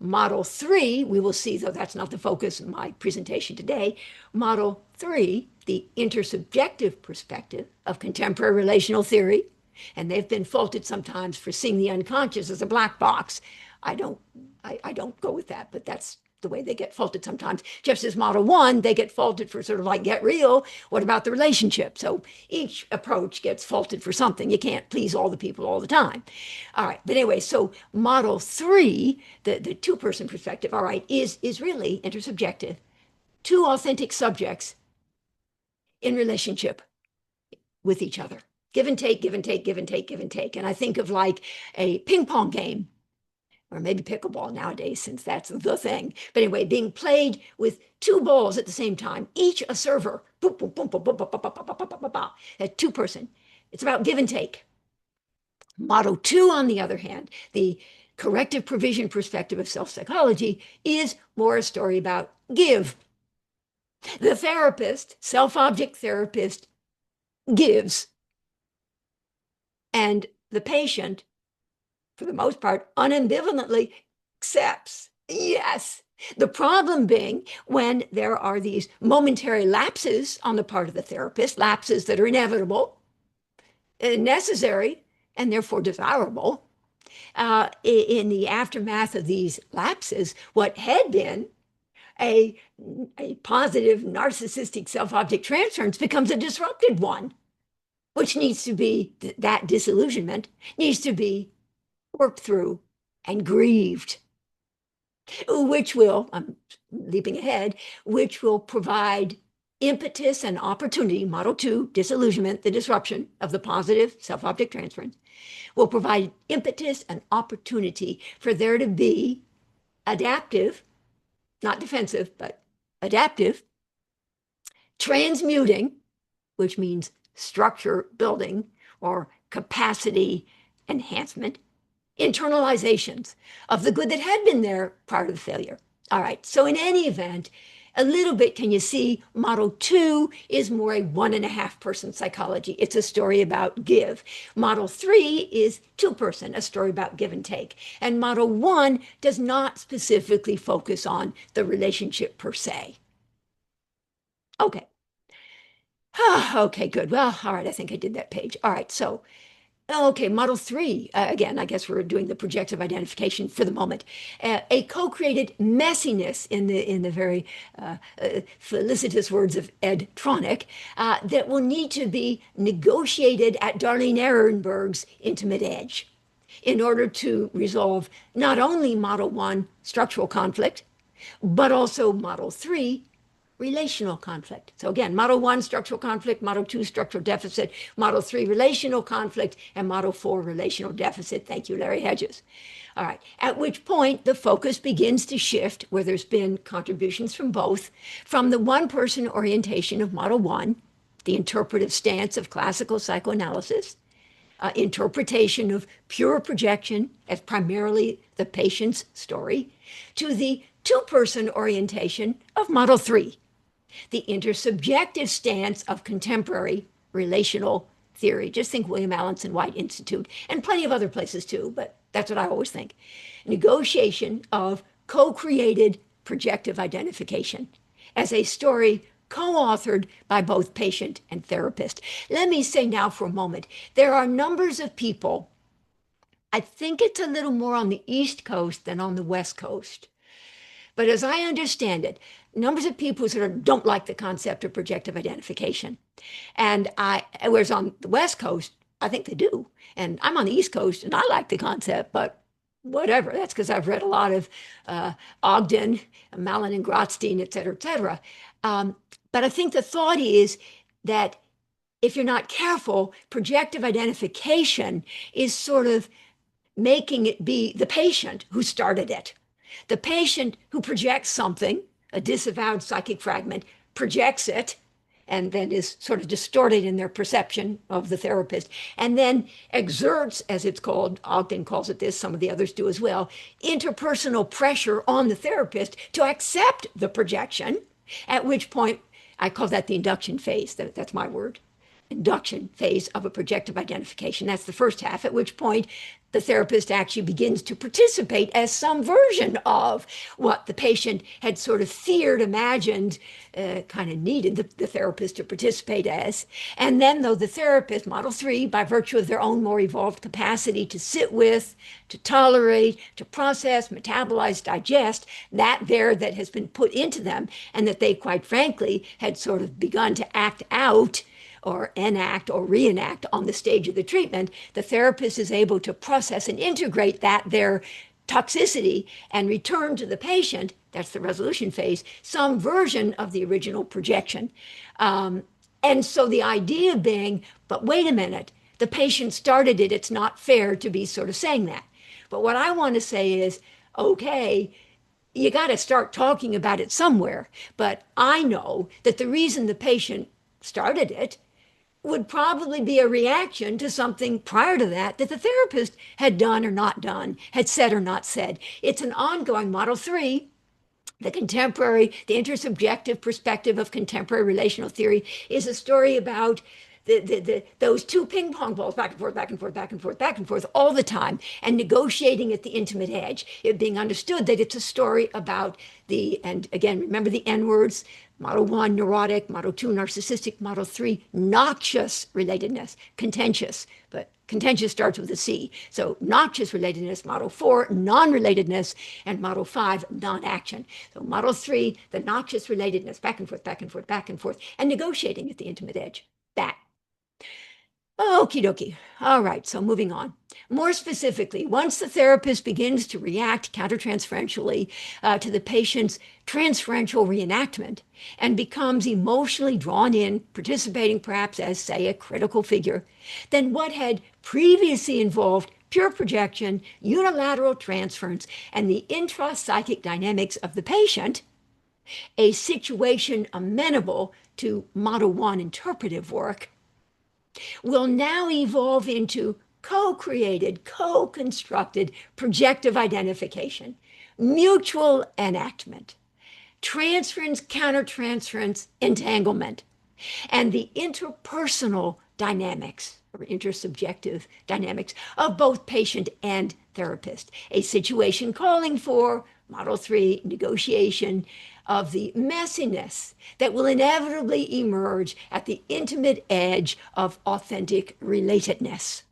Model 3, we will see, though that's not the focus of my presentation today, Model 3, the intersubjective perspective of contemporary relational theory, and they've been faulted sometimes for seeing the unconscious as a black box. I don't go with that, but that's the way they get faulted sometimes. Just as Model 1, they get faulted for sort of like, get real, what about the relationship? So each approach gets faulted for something. You can't please all the people all the time. All right, but anyway, so Model 3, the two-person perspective, all right, is really intersubjective. Two authentic subjects in relationship with each other. Give and take, give and take, give and take, give and take. And I think of like a ping pong game, or maybe pickleball nowadays, since that's the thing. But anyway, being played with two balls at the same time, each a server. Boom, boom, boom, boom, boom, boom, boom, boom, boom, boom, boom, boom. A two-person. It's about give and take. Model 2, on the other hand, the corrective provision perspective of self-psychology, is more a story about give. The therapist, self-object therapist, gives. And the patient, for the most part, unambivalently accepts. Yes. The problem being when there are these momentary lapses on the part of the therapist, lapses that are inevitable, necessary and therefore desirable. In the aftermath of these lapses, what had been a positive narcissistic self-object transference becomes a disrupted one, which needs to be, that disillusionment needs to be worked through and grieved, which will, I'm leaping ahead, which will provide impetus and opportunity. Model 2, disillusionment, the disruption of the positive self-object transference, will provide impetus and opportunity for there to be adaptive, not defensive, but adaptive, transmuting, which means structure building or capacity enhancement, internalizations of the good that had been there prior to the failure. All right, so in any event, a little bit, can you see, model 2 is more a 1.5-person psychology. It's a story about give. Model 3 is 2-person, a story about give and take. And model 1 does not specifically focus on the relationship per se. Okay. Okay, good. Well, all right, I think I did that page. All right, so okay, model 3, again, I guess we're doing the projective identification for the moment. A co-created messiness, in the very felicitous words of Ed Tronick, that will need to be negotiated at Darlene Ehrenberg's intimate edge in order to resolve not only model 1, structural conflict, but also model 3, relational conflict. So again, model 1, structural conflict, model 2, structural deficit, model 3, relational conflict, and model 4, relational deficit. Thank you, Larry Hedges. All right, at which point the focus begins to shift, where there's been contributions from both, from the one-person orientation of model 1, the interpretive stance of classical psychoanalysis, interpretation of pure projection as primarily the patient's story, to the two-person orientation of model 3, the intersubjective stance of contemporary relational theory. Just think William Allenson White Institute, and plenty of other places too, but that's what I always think. Negotiation of co-created projective identification as a story co-authored by both patient and therapist. Let me say now for a moment, there are numbers of people, I think it's a little more on the East Coast than on the West Coast, but as I understand it, numbers of people who sort of don't like the concept of projective identification. And whereas on the West Coast, I think they do. And I'm on the East Coast and I like the concept, but whatever. That's because I've read a lot of Ogden, Malin and Grotstein, et cetera, et cetera. But I think the thought is that if you're not careful, projective identification is sort of making it be the patient who started it. The patient who projects something, a disavowed psychic fragment, projects it, and then is sort of distorted in their perception of the therapist, and then exerts, as it's called, Ogden calls it this, some of the others do as well, interpersonal pressure on the therapist to accept the projection, at which point, I call that the induction phase, that's my word, induction phase of a projective identification. That's the first half, at which point the therapist actually begins to participate as some version of what the patient had sort of feared, imagined, kind of needed the therapist to participate as. And then, though the therapist, model 3, by virtue of their own more evolved capacity to sit with, to tolerate, to process, metabolize, digest, that has been put into them, and that they, quite frankly, had sort of begun to act out or enact or reenact on the stage of the treatment, the therapist is able to process and integrate their toxicity and return to the patient, that's the resolution phase, some version of the original projection. And so the idea being, but wait a minute, the patient started it, it's not fair to be sort of saying that. But what I want to say is, okay, you got to start talking about it somewhere. But I know that the reason the patient started it would probably be a reaction to something prior to that the therapist had done or not done, had said or not said. It's an ongoing model 3, the intersubjective perspective of contemporary relational theory is a story about those two ping pong balls back and forth, back and forth, back and forth, back and forth all the time, and negotiating at the intimate edge. It being understood that it's a story about and again, remember the N words, Model 1, neurotic. Model 2, narcissistic. Model 3, noxious relatedness, contentious, but contentious starts with a C. So noxious relatedness. Model 4, non-relatedness. And Model 5, non-action. So Model 3, the noxious relatedness, back and forth, back and forth, back and forth, and negotiating at the intimate edge. That. Okie dokie. All right, so moving on. More specifically, once the therapist begins to react countertransferentially to the patient's transferential reenactment and becomes emotionally drawn in, participating perhaps as, say, a critical figure, then what had previously involved pure projection, unilateral transference, and the intrapsychic dynamics of the patient, a situation amenable to Model 1 interpretive work, will now evolve into co-created, co-constructed projective identification, mutual enactment, transference, countertransference, entanglement, and the interpersonal dynamics or intersubjective dynamics of both patient and therapist, a situation calling for Model 3 negotiation of the messiness that will inevitably emerge at the intimate edge of authentic relatedness.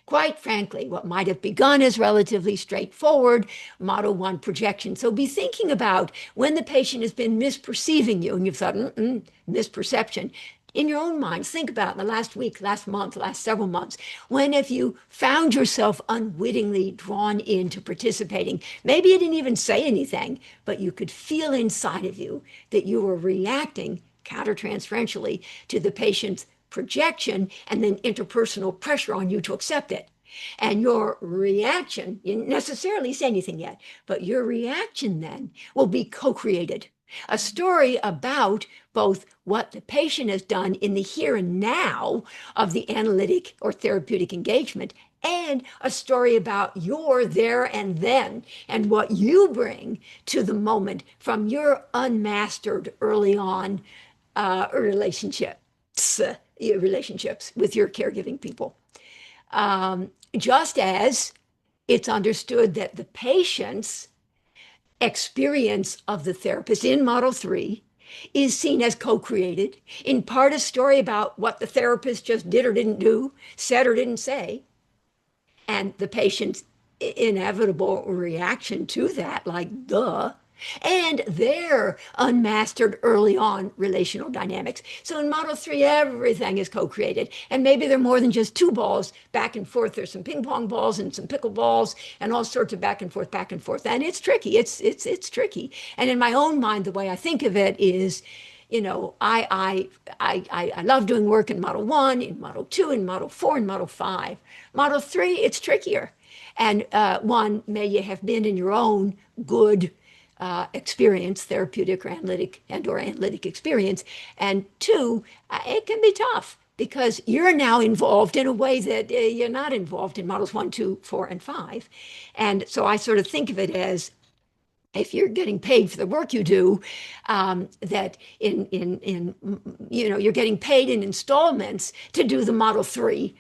Quite frankly, what might have begun as relatively straightforward Model 1 projection. So be thinking about when the patient has been misperceiving you and you've thought, misperception. In your own minds, think about in the last week, last month, last several months, when have you found yourself unwittingly drawn into participating? Maybe you didn't even say anything, but you could feel inside of you that you were reacting countertransferentially to the patient's projection and then interpersonal pressure on you to accept it. And your reaction, you didn't necessarily say anything yet, but your reaction then will be co-created. A story about both what the patient has done in the here and now of the analytic or therapeutic engagement, and a story about your there and then and what you bring to the moment from your unmastered early on relationships with your caregiving people. Just as it's understood that the patient's experience of the therapist in Model 3 is seen as co-created, in part a story about what the therapist just did or didn't do, said or didn't say, and the patient's inevitable reaction to that, like, duh, and their unmastered early on relational dynamics. So in Model 3, everything is co-created. And maybe they're more than just two balls back and forth. There's some ping pong balls and some pickle balls and all sorts of back and forth, back and forth. And it's tricky. It's tricky. And in my own mind, the way I think of it is, I love doing work in Model 1, in Model 2, in Model 4, in Model 5. Model 3, it's trickier. And one, may you have been in your own good experience, therapeutic or analytic experience. And two, it can be tough because you're now involved in a way that you're not involved in Models 1, 2, 4, and 5. And so I sort of think of it as, if you're getting paid for the work you do, that you're getting paid in installments to do the Model 3,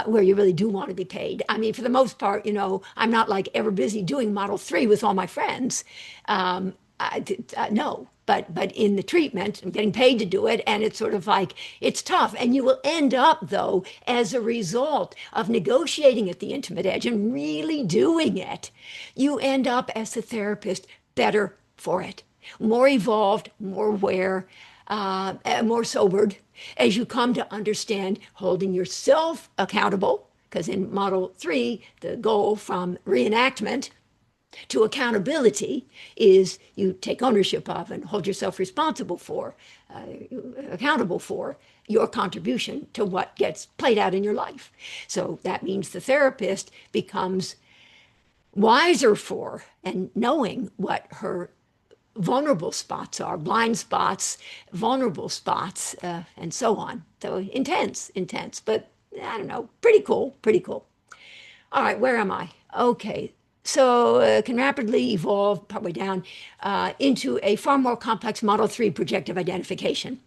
where you really do want to be paid. I mean, for the most part, I'm not like ever busy doing Model 3 with all my friends. No, but in the treatment, I'm getting paid to do it, and it's sort of like, it's tough. And you will end up, though, as a result of negotiating at the intimate edge and really doing it, you end up as a therapist better for it, more evolved, more aware, more sobered, as you come to understand holding yourself accountable, because in Model 3, the goal from reenactment to accountability is you take ownership of and hold yourself responsible for, accountable for your contribution to what gets played out in your life. So that means the therapist becomes wiser for and knowing what her vulnerable spots are, blind spots, vulnerable spots, and so on. So intense, but I don't know, pretty cool. All right, where am I? Okay. So can rapidly evolve, probably down, into a far more complex Model 3 projective identification.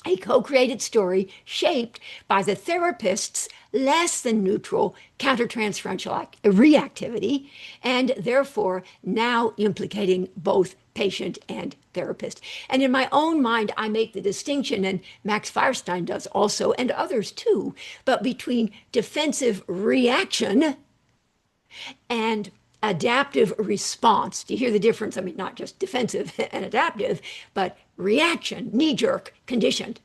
a co-created story shaped by the therapist's less than neutral countertransferential reactivity, and therefore now implicating both patient and therapist. And in my own mind, I make the distinction, and Max Firestein does also, and others too, but between defensive reaction and adaptive response. Do you hear the difference? I mean, not just defensive and adaptive, but reaction, knee-jerk, conditioned,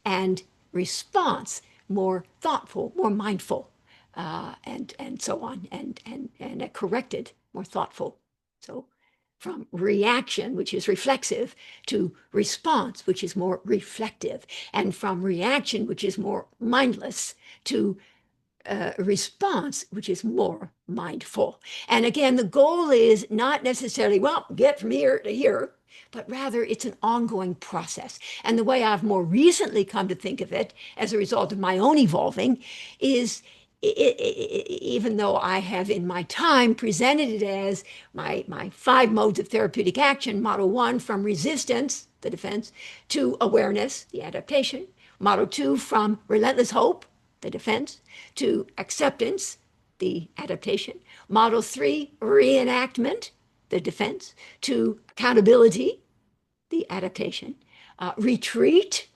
and response, more thoughtful, more mindful, and so on, and a corrected, more thoughtful. So from reaction, which is reflexive, to response, which is more reflective, and from reaction, which is more mindless, to response, which is more mindful. And again, the goal is not necessarily, well, get from here to here, but rather it's an ongoing process. And the way I've more recently come to think of it as a result of my own evolving is, even though I have in my time presented it as my 5 modes of therapeutic action, model 1 from resistance, the defense, to awareness, the adaptation, model 2 from relentless hope, the defense, to acceptance, the adaptation, model 3 reenactment, the defense, to accountability, the adaptation, retreat,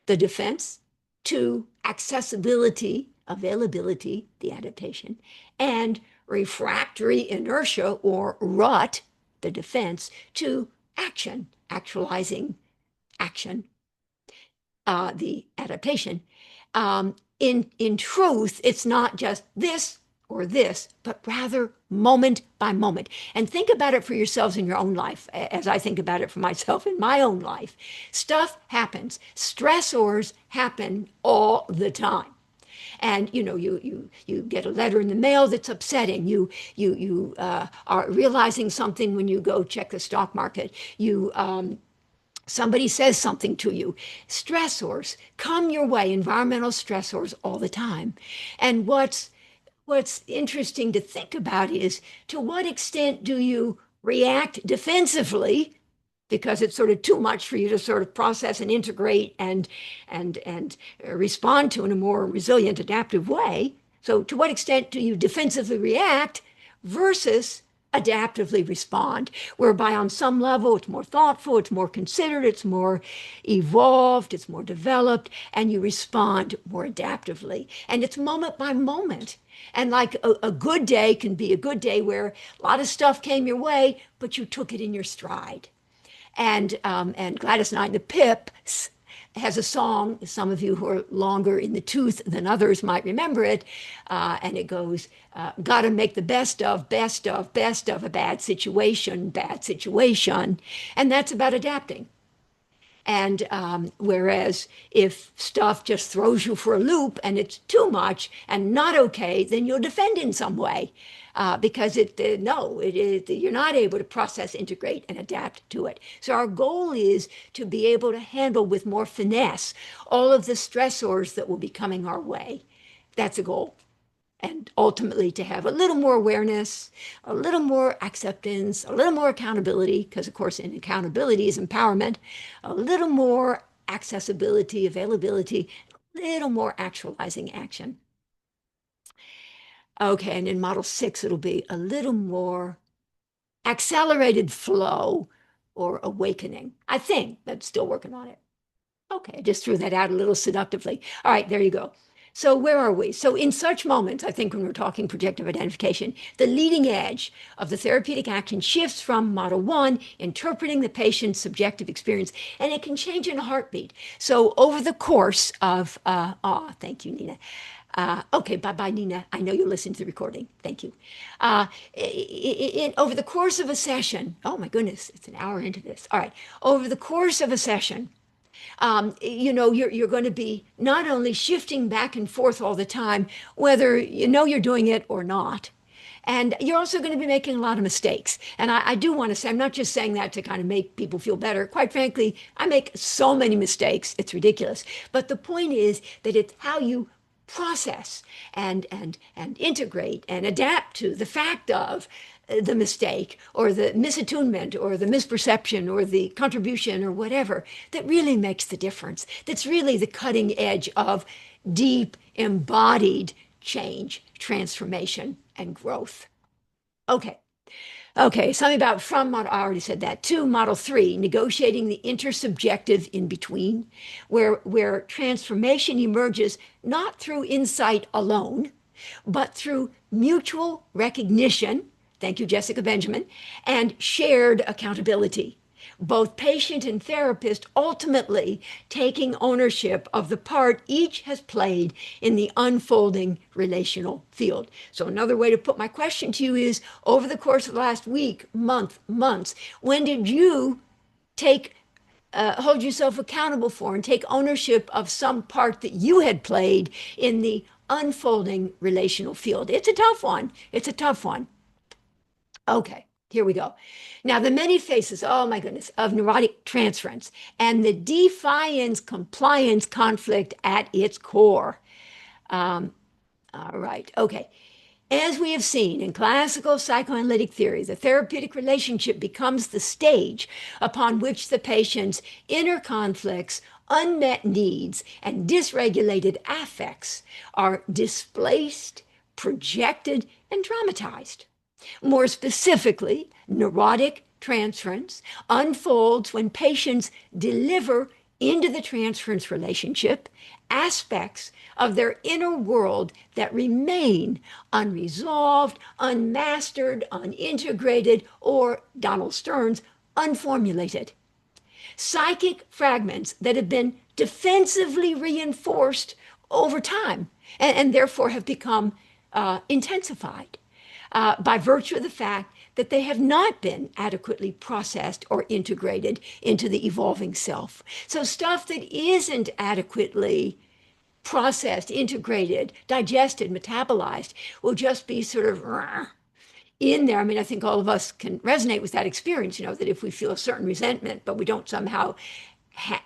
the defense, to accessibility, availability, the adaptation, and refractory inertia or rut, the defense, to action, actualizing action, the adaptation. In truth, it's not just this or this, but rather moment by moment. And think about it for yourselves in your own life, as I think about it for myself in my own life. Stuff happens. Stressors happen all the time. And you get a letter in the mail that's upsetting. You are realizing something when you go check the stock market. Somebody says something to you. Stressors come your way, environmental stressors all the time. And what's interesting to think about is, to what extent do you react defensively because it's sort of too much for you to sort of process and integrate and respond to in a more resilient, adaptive way? So to what extent do you defensively react versus adaptively respond, whereby on some level it's more thoughtful, it's more considered, it's more evolved, it's more developed, and you respond more adaptively. And it's moment by moment. And like a good day can be a good day where a lot of stuff came your way, but you took it in your stride. And Gladys Knight and the Pips has a song, some of you who are longer in the tooth than others might remember it, and it goes, gotta make the best of a bad situation. And that's about adapting. And whereas if stuff just throws you for a loop and it's too much and not okay, then you'll defend in some way, because you're not able to process, integrate, and adapt to it. So our goal is to be able to handle with more finesse all of the stressors that will be coming our way. That's a goal. And ultimately to have a little more awareness, a little more acceptance, a little more accountability, because of course in accountability is empowerment, a little more accessibility, availability, a little more actualizing action. Okay, and in model 6, it'll be a little more accelerated flow or awakening. I think, but still working on it. Okay, I just threw that out a little seductively. All right, there you go. So where are we? So in such moments, I think when we're talking projective identification, the leading edge of the therapeutic action shifts from model 1, interpreting the patient's subjective experience, and it can change in a heartbeat. So over the course of, thank you, Nina. Okay, bye-bye, Nina. I know you'll listen to the recording. Thank you. Over the course of a session, oh my goodness, it's an hour into this. All right, over the course of a session, you're going to be not only shifting back and forth all the time, whether you know you're doing it or not, and you're also going to be making a lot of mistakes. And I do want to say, I'm not just saying that to kind of make people feel better. Quite frankly, I make so many mistakes, it's ridiculous. But the point is that it's how you process and integrate and adapt to the fact of the mistake or the misattunement or the misperception or the contribution or whatever that really makes the difference. That's really the cutting edge of deep embodied change, transformation, and growth. Okay. Okay, something about from model, I already said that. Two, model three, negotiating the intersubjective in between, where transformation emerges not through insight alone, but through mutual recognition, thank you, Jessica Benjamin, and shared accountability. Both patient and therapist ultimately taking ownership of the part each has played in the unfolding relational field. So another way to put my question to you is, over the course of the last week, months, when did you hold yourself accountable for and take ownership of some part that you had played in the unfolding relational field? It's a tough one. It's a tough one. Okay, here we go. Now, the many faces, oh my goodness, of neurotic transference and the defiance compliance conflict at its core. All right, okay. As we have seen in classical psychoanalytic theory, the therapeutic relationship becomes the stage upon which the patient's inner conflicts, unmet needs, and dysregulated affects are displaced, projected, and dramatized. More specifically, neurotic transference unfolds when patients deliver into the transference relationship aspects of their inner world that remain unresolved, unmastered, unintegrated, or, Donald Stearns, unformulated. Psychic fragments that have been defensively reinforced over time and therefore have become intensified by virtue of the fact that they have not been adequately processed or integrated into the evolving self. So stuff that isn't adequately processed, integrated, digested, metabolized will just be sort of in there. I mean, I think all of us can resonate with that experience, that if we feel a certain resentment, but we don't somehow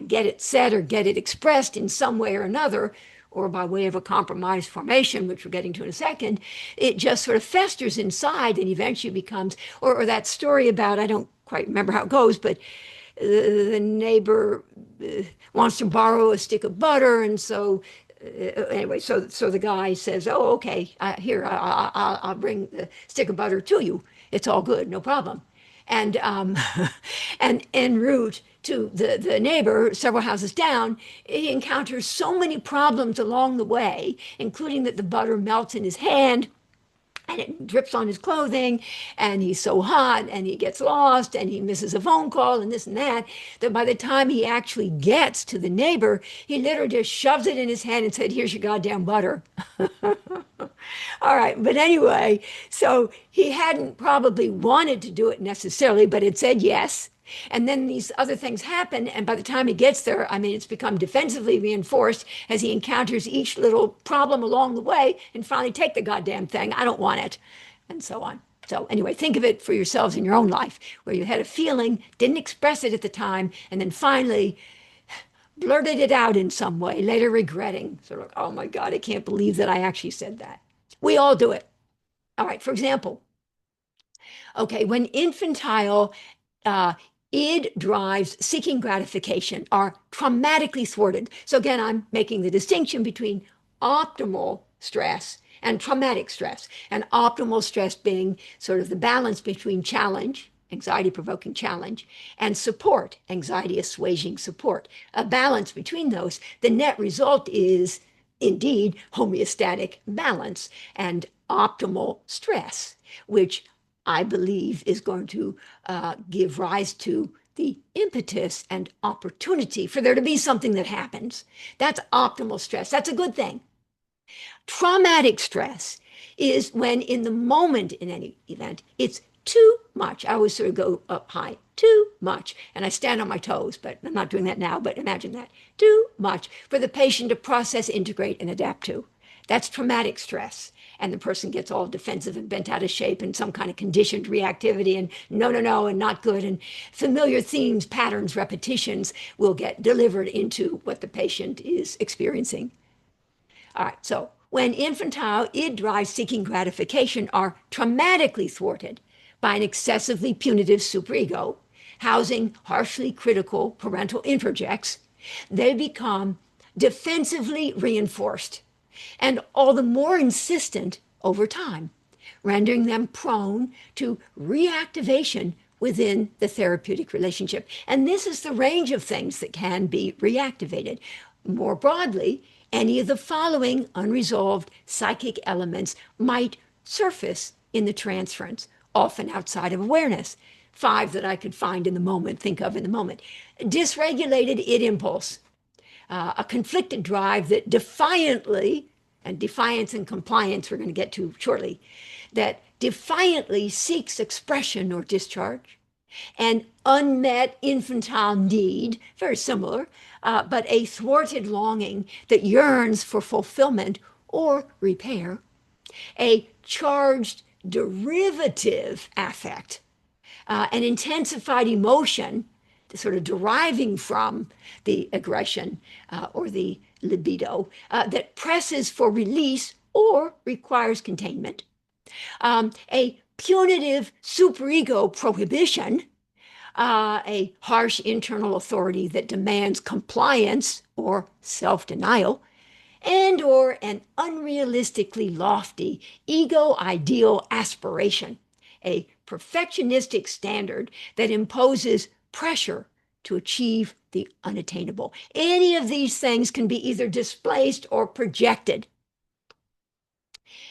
get it said or get it expressed in some way or another, or by way of a compromise formation, which we're getting to in a second, it just sort of festers inside and eventually becomes, or that story about, I don't quite remember how it goes, but the neighbor wants to borrow a stick of butter, and so anyway, so the guy says, "Oh, okay, here, I'll bring the stick of butter to you. It's all good, no problem." And and en route to the neighbor, several houses down, he encounters so many problems along the way, including that the butter melts in his hand and it drips on his clothing, and he's so hot, and he gets lost, and he misses a phone call, and this and that, that by the time he actually gets to the neighbor, he literally just shoves it in his hand and said, "Here's your goddamn butter." All right, but anyway, so he hadn't probably wanted to do it necessarily, but it said yes. And then these other things happen, and by the time he gets there, I mean, it's become defensively reinforced as he encounters each little problem along the way, and finally, take the goddamn thing, I don't want it, and so on. So anyway, think of it for yourselves in your own life, where you had a feeling, didn't express it at the time, and then finally blurted it out in some way, later regretting, sort of, oh my God, I can't believe that I actually said that. We all do it. All right, for example, okay, when infantile id drives seeking gratification are traumatically thwarted. So again, I'm making the distinction between optimal stress and traumatic stress, and optimal stress being sort of the balance between challenge, anxiety-provoking challenge, and support, anxiety-assuaging support. A balance between those. The net result is indeed homeostatic balance and optimal stress, which I believe is going to give rise to the impetus and opportunity for there to be something that happens. That's optimal stress. That's a good thing. Traumatic stress is when in the moment in any event, it's too much. I always sort of go up high, too much. And I stand on my toes, but I'm not doing that now, but imagine that. Too much for the patient to process, integrate, and adapt to. That's traumatic stress. And the person gets all defensive and bent out of shape and some kind of conditioned reactivity and no, and not good. And familiar themes, patterns, repetitions will get delivered into what the patient is experiencing. All right, so when infantile id drives seeking gratification are traumatically thwarted by an excessively punitive superego, housing harshly critical parental introjects, they become defensively reinforced and all the more insistent over time, rendering them prone to reactivation within the therapeutic relationship. And this is the range of things that can be reactivated. More broadly, any of the following unresolved psychic elements might surface in the transference, often outside of awareness. 5 that I could find in the moment, think of in the moment. Dysregulated id impulse, a conflicted drive that defiantly, and defiance and compliance we're going to get to shortly, that defiantly seeks expression or discharge, an unmet infantile need, very similar, but a thwarted longing that yearns for fulfillment or repair, a charged derivative affect, an intensified emotion, sort of deriving from the aggression or the libido that presses for release or requires containment, a punitive superego prohibition, a harsh internal authority that demands compliance or self-denial, and or an unrealistically lofty ego ideal aspiration, a perfectionistic standard that imposes pressure to achieve the unattainable. Any of these things can be either displaced or projected.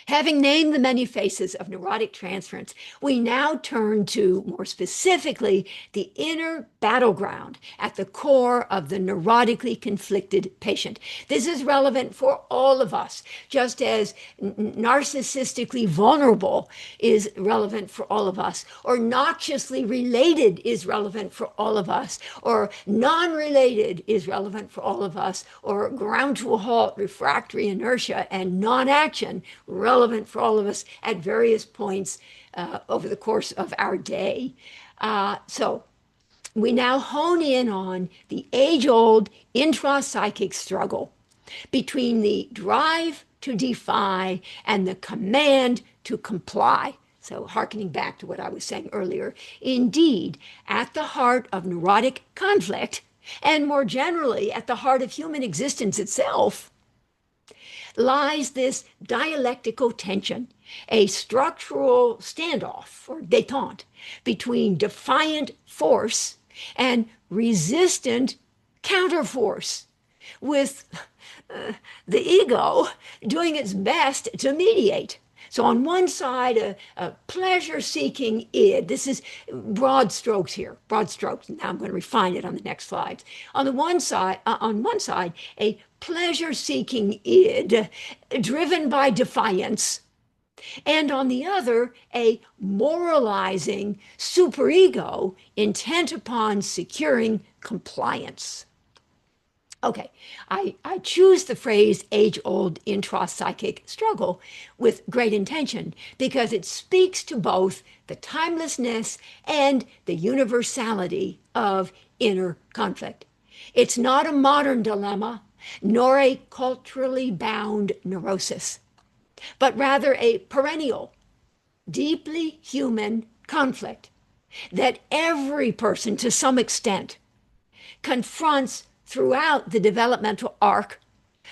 Having named the many faces of neurotic transference, we now turn to, more specifically, the inner battleground at the core of the neurotically conflicted patient. This is relevant for all of us, just as narcissistically vulnerable is relevant for all of us, or noxiously related is relevant for all of us, or non-related is relevant for all of us, or ground to a halt, refractory inertia, and non-action relevant for all of us at various points over the course of our day. So we now hone in on the age-old intrapsychic struggle between the drive to defy and the command to comply. So hearkening back to what I was saying earlier, indeed, at the heart of neurotic conflict, and more generally at the heart of human existence itself, lies this dialectical tension, a structural standoff or détente between defiant force and resistant counterforce, with the ego doing its best to mediate. So on one side, a pleasure-seeking id. This is broad strokes here, broad strokes. Now I'm going to refine it on the next slides. On one side, a pleasure-seeking id driven by defiance, and on the other, a moralizing superego intent upon securing compliance. Okay, I choose the phrase age-old intrapsychic struggle with great intention because it speaks to both the timelessness and the universality of inner conflict. It's not a modern dilemma, nor a culturally bound neurosis, but rather a perennial, deeply human conflict that every person, to some extent, confronts throughout the developmental arc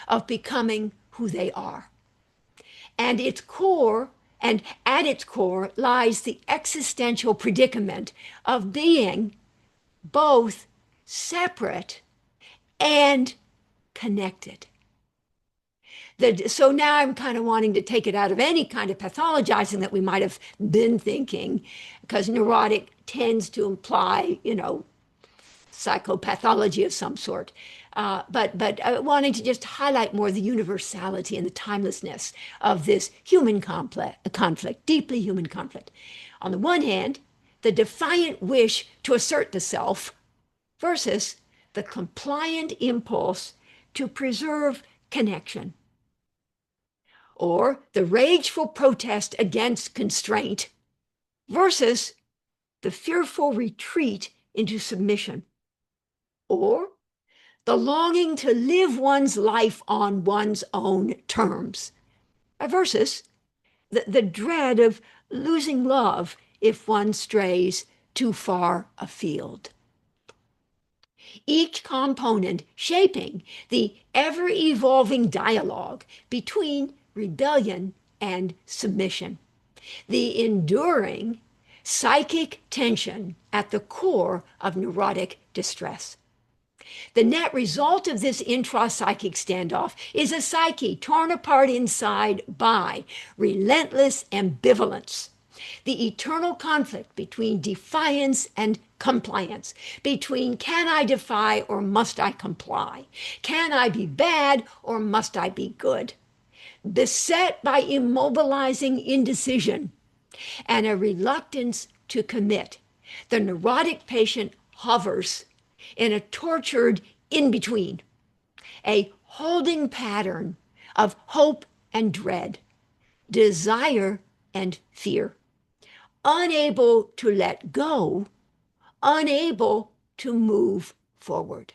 of becoming who they are. And at its core lies the existential predicament of being both separate and connected. So now I'm kind of wanting to take it out of any kind of pathologizing that we might have been thinking, because neurotic tends to imply, psychopathology of some sort. But wanting to just highlight more the universality and the timelessness of this human conflict, deeply human conflict. On the one hand, the defiant wish to assert the self versus the compliant impulse to preserve connection. Or the rageful protest against constraint versus the fearful retreat into submission. Or the longing to live one's life on one's own terms, versus the dread of losing love if one strays too far afield. Each component shaping the ever-evolving dialogue between rebellion and submission, the enduring psychic tension at the core of neurotic distress. The net result of this intrapsychic standoff is a psyche torn apart inside by relentless ambivalence, the eternal conflict between defiance and compliance, between can I defy or must I comply? Can I be bad or must I be good? Beset by immobilizing indecision and a reluctance to commit, the neurotic patient hovers in a tortured in-between, a holding pattern of hope and dread, desire and fear, unable to let go, unable to move forward.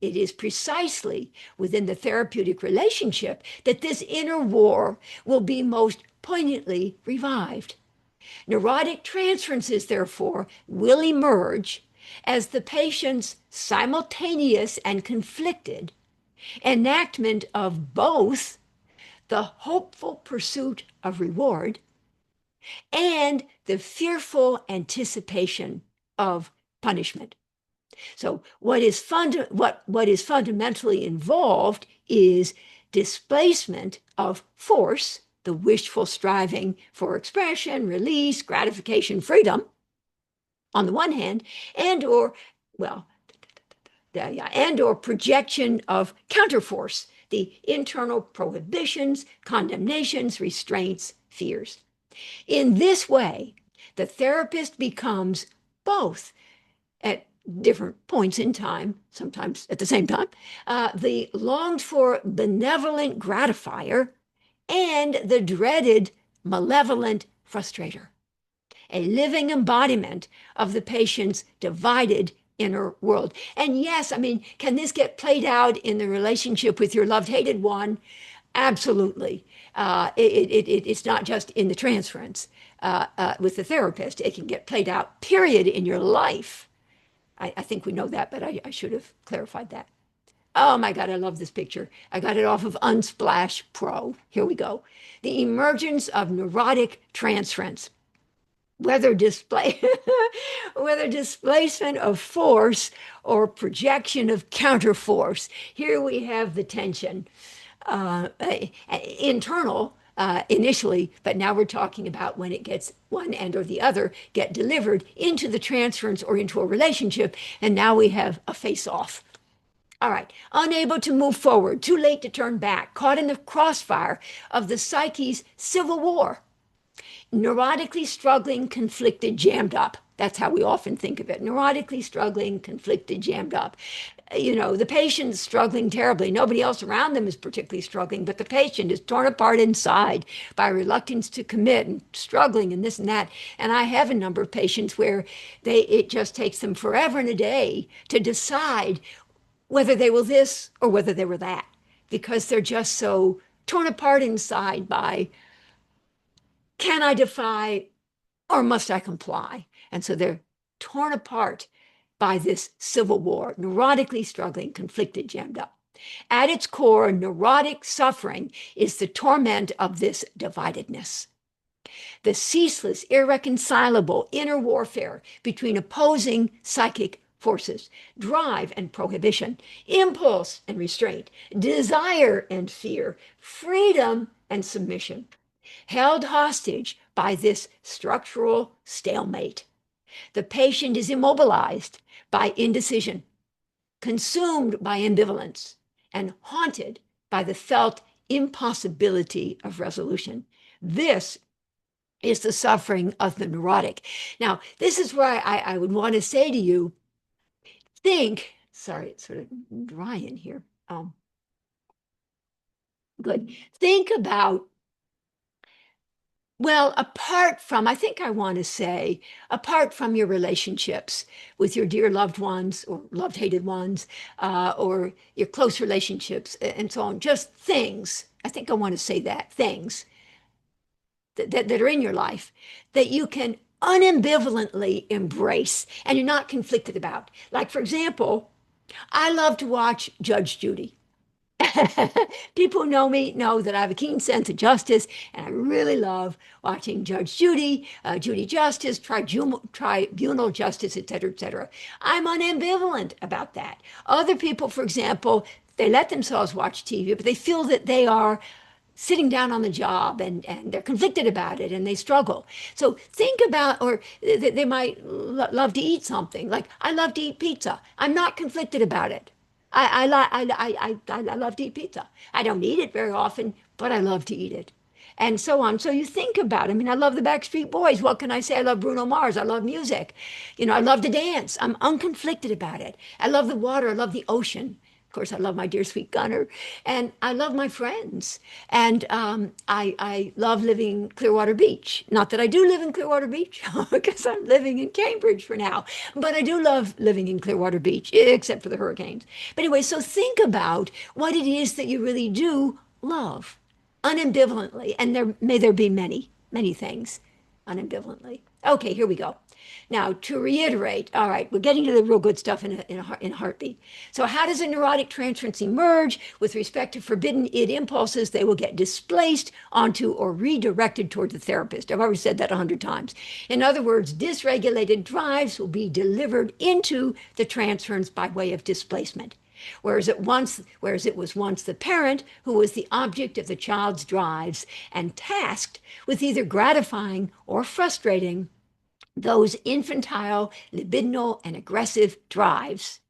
It is precisely within the therapeutic relationship that this inner war will be most poignantly revived. Neurotic transferences, therefore, will emerge as the patient's simultaneous and conflicted enactment of both the hopeful pursuit of reward and the fearful anticipation of punishment. So what is fundamentally involved is displacement of force, the wishful striving for expression, release, gratification, freedom, on the one hand, and or projection of counterforce, the internal prohibitions, condemnations, restraints, fears. In this way, the therapist becomes both, at different points in time, sometimes at the same time, the longed for benevolent gratifier and the dreaded malevolent frustrator, a living embodiment of the patient's divided inner world. And yes, I mean, can this get played out in the relationship with your loved, hated one? Absolutely. It's not just in the transference with the therapist. It can get played out, period, in your life. I think we know that, but I should have clarified that. Oh my God, I love this picture. I got it off of Unsplash Pro. Here we go. The emergence of neurotic transference, whether displacement of force or projection of counterforce. Here we have the tension, internal initially, but now we're talking about when it gets one end or the other get delivered into the transference or into a relationship, and now we have a face-off. All right, unable to move forward, too late to turn back, caught in the crossfire of the psyche's civil war. Neurotically struggling, conflicted, jammed up. That's how we often think of it. Neurotically struggling, conflicted, jammed up. You know, the patient's struggling terribly. Nobody else around them is particularly struggling, but the patient is torn apart inside by reluctance to commit and struggling and this and that. And I have a number of patients where it just takes them forever and a day to decide whether they were this or whether they were that, because they're just so torn apart inside by, can I defy or must I comply? And so they're torn apart by this civil war, neurotically struggling, conflicted, jammed up. At its core, neurotic suffering is the torment of this dividedness, the ceaseless, irreconcilable inner warfare between opposing psychic forces, drive and prohibition, impulse and restraint, desire and fear, freedom and submission, held hostage by this structural stalemate. The patient is immobilized by indecision, consumed by ambivalence, and haunted by the felt impossibility of resolution. This is the suffering of the neurotic. Now, this is where I would want to say to you, sorry, it's sort of dry in here. Good. Think about Well, I think I want to say, apart from your relationships with your dear loved ones or loved hated ones, or your close relationships and so on, just things. I think I want to say that things that are in your life that you can unambivalently embrace and you're not conflicted about. Like, for example, I love to watch Judge Judy. People who know me know that I have a keen sense of justice, and I really love watching Judge Judy, Judy Justice, tribunal justice, et cetera, et cetera. I'm unambivalent about that. Other people, for example, they let themselves watch TV, but they feel that they are sitting down on the job and they're conflicted about it and they struggle. So think about, or they might love to eat something. Like, I love to eat pizza. I'm not conflicted about it. I love to eat pizza. I don't eat it very often, but I love to eat it. And so on. So you think about it. I mean, I love the Backstreet Boys. What can I say? I love Bruno Mars. I love music. I love to dance. I'm unconflicted about it. I love the water. I love the ocean. Of course, I love my dear sweet Gunner, and I love my friends, and I love living Clearwater Beach. Not that I do live in Clearwater Beach, because I'm living in Cambridge for now, but I do love living in Clearwater Beach, except for the hurricanes. But anyway, so think about what it is that you really do love, unambivalently, and there be many, many things, unambivalently. Okay, here we go. Now, to reiterate, all right, we're getting to the real good stuff in a heartbeat. So how does a neurotic transference emerge? With respect to forbidden id impulses, they will get displaced onto or redirected toward the therapist. I've already said that 100 times. In other words, dysregulated drives will be delivered into the transference by way of displacement. Whereas it was once the parent who was the object of the child's drives and tasked with either gratifying or frustrating those infantile, libidinal, and aggressive drives,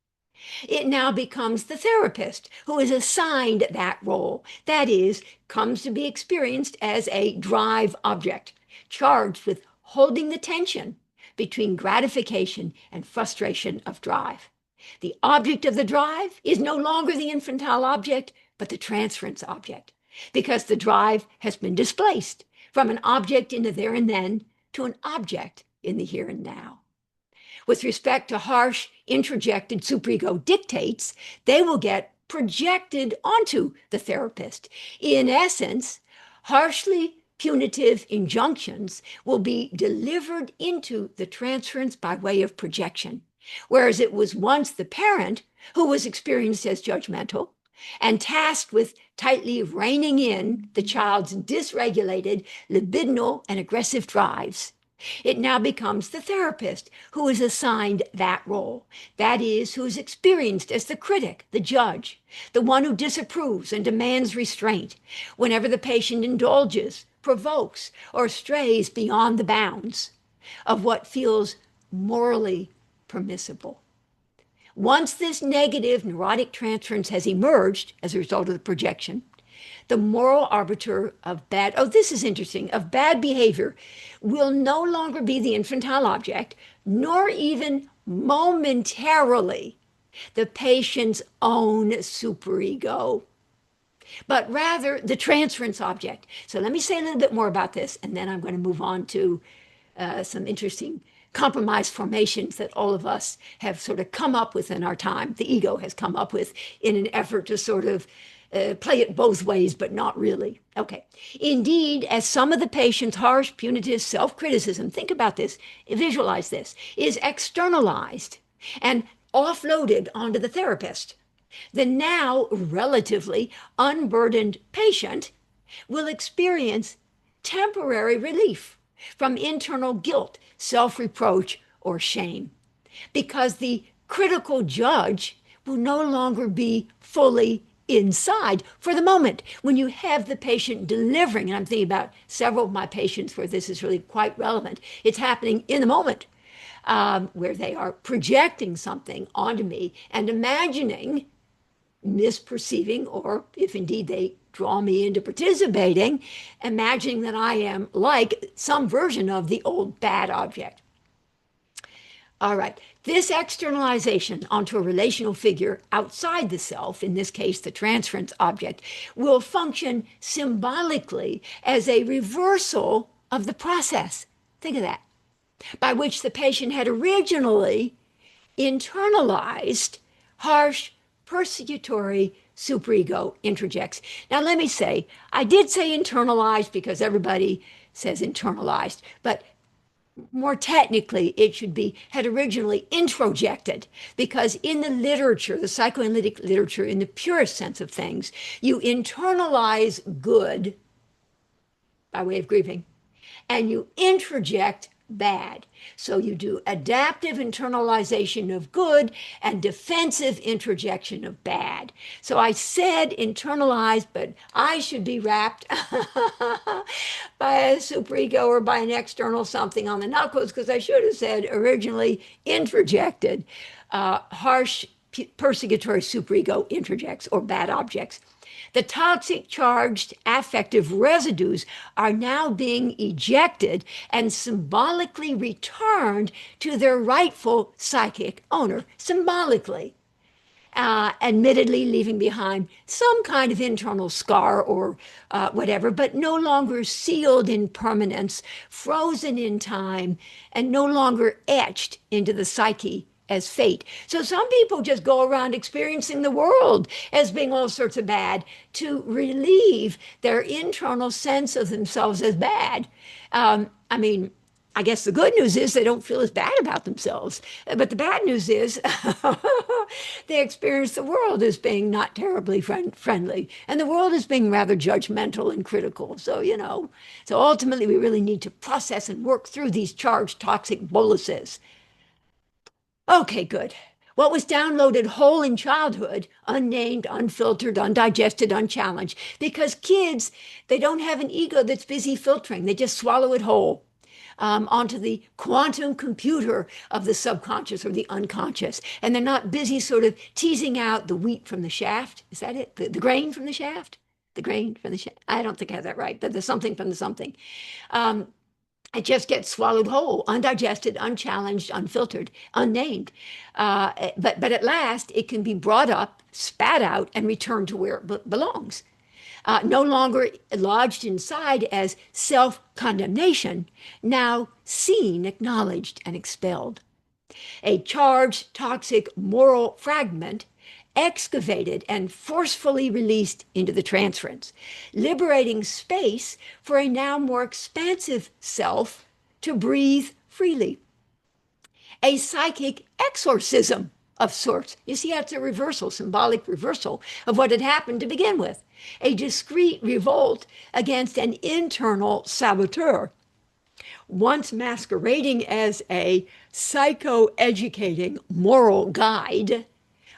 it now becomes the therapist who is assigned that role. That is, comes to be experienced as a drive object, charged with holding the tension between gratification and frustration of drive. The object of the drive is no longer the infantile object, but the transference object, because the drive has been displaced from an object in the there and then to an object in the here and now. With respect to harsh, introjected superego dictates, they will get projected onto the therapist. In essence, harshly punitive injunctions will be delivered into the transference by way of projection, whereas it was once the parent who was experienced as judgmental and tasked with tightly reining in the child's dysregulated libidinal and aggressive drives. It now becomes the therapist who is assigned that role. That is, who is experienced as the critic, the judge, the one who disapproves and demands restraint whenever the patient indulges, provokes, or strays beyond the bounds of what feels morally permissible. Once this negative neurotic transference has emerged as a result of the projection, the moral arbiter of this is interesting, of bad behavior will no longer be the infantile object, nor even momentarily the patient's own superego, but rather the transference object. So let me say a little bit more about this, and then I'm going to move on to some interesting compromise formations that all of us have sort of come up with in our time. The ego has come up with in an effort to sort of play it both ways, but not really. Okay. Indeed, as some of the patient's harsh, punitive self-criticism, think about this, visualize this, is externalized and offloaded onto the therapist, the now relatively unburdened patient will experience temporary relief from internal guilt, self-reproach, or shame, because the critical judge will no longer be fully inside for the moment. When you have the patient delivering, and I'm thinking about several of my patients where this is really quite relevant, it's happening in the moment, where they are projecting something onto me and imagining, misperceiving, or if indeed they draw me into participating, imagining that I am like some version of the old bad object. All right, this externalization onto a relational figure outside the self, in this case the transference object, will function symbolically as a reversal of the process. Think of that. By which the patient had originally internalized harsh, persecutory superego interjects. Now, let me say, I did say internalized because everybody says internalized, but more technically, it should be had originally introjected, because in the literature, the psychoanalytic literature, in the purest sense of things, you internalize good by way of grieving, and you introject bad. So you do adaptive internalization of good and defensive introjection of bad. So I said internalized, but I should be wrapped by a superego or by an external something on the knuckles, because I should have said originally introjected. Harsh persecutory superego introjects or bad objects. The toxic charged affective residues are now being ejected and symbolically returned to their rightful psychic owner, symbolically. Admittedly leaving behind some kind of internal scar or whatever, but no longer sealed in permanence, frozen in time, and no longer etched into the psyche as fate. So some people just go around experiencing the world as being all sorts of bad to relieve their internal sense of themselves as bad. I mean, I guess the good news is they don't feel as bad about themselves. But the bad news is they experience the world as being not terribly friendly. And the world as being rather judgmental and critical. So, so ultimately we really need to process and work through these charged toxic boluses. Okay, good. What was downloaded whole in childhood, unnamed, unfiltered, undigested, unchallenged, because kids, they don't have an ego that's busy filtering. They just swallow it whole. Onto the quantum computer of the subconscious or the unconscious. And they're not busy sort of teasing out the wheat from the shaft. Is that it? The grain from the shaft? The grain from the shaft? I don't think I have that right, but the something from the something. It just gets swallowed whole, undigested, unchallenged, unfiltered, unnamed. But at last, it can be brought up, spat out, and returned to where it belongs. No longer lodged inside as self-condemnation, now seen, acknowledged, and expelled. A charged, toxic moral fragment excavated and forcefully released into the transference, liberating space for a now more expansive self to breathe freely. A psychic exorcism of sorts. You see how it's a reversal, symbolic reversal of what had happened to begin with. A discreet revolt against an internal saboteur, once masquerading as a psycho-educating moral guide,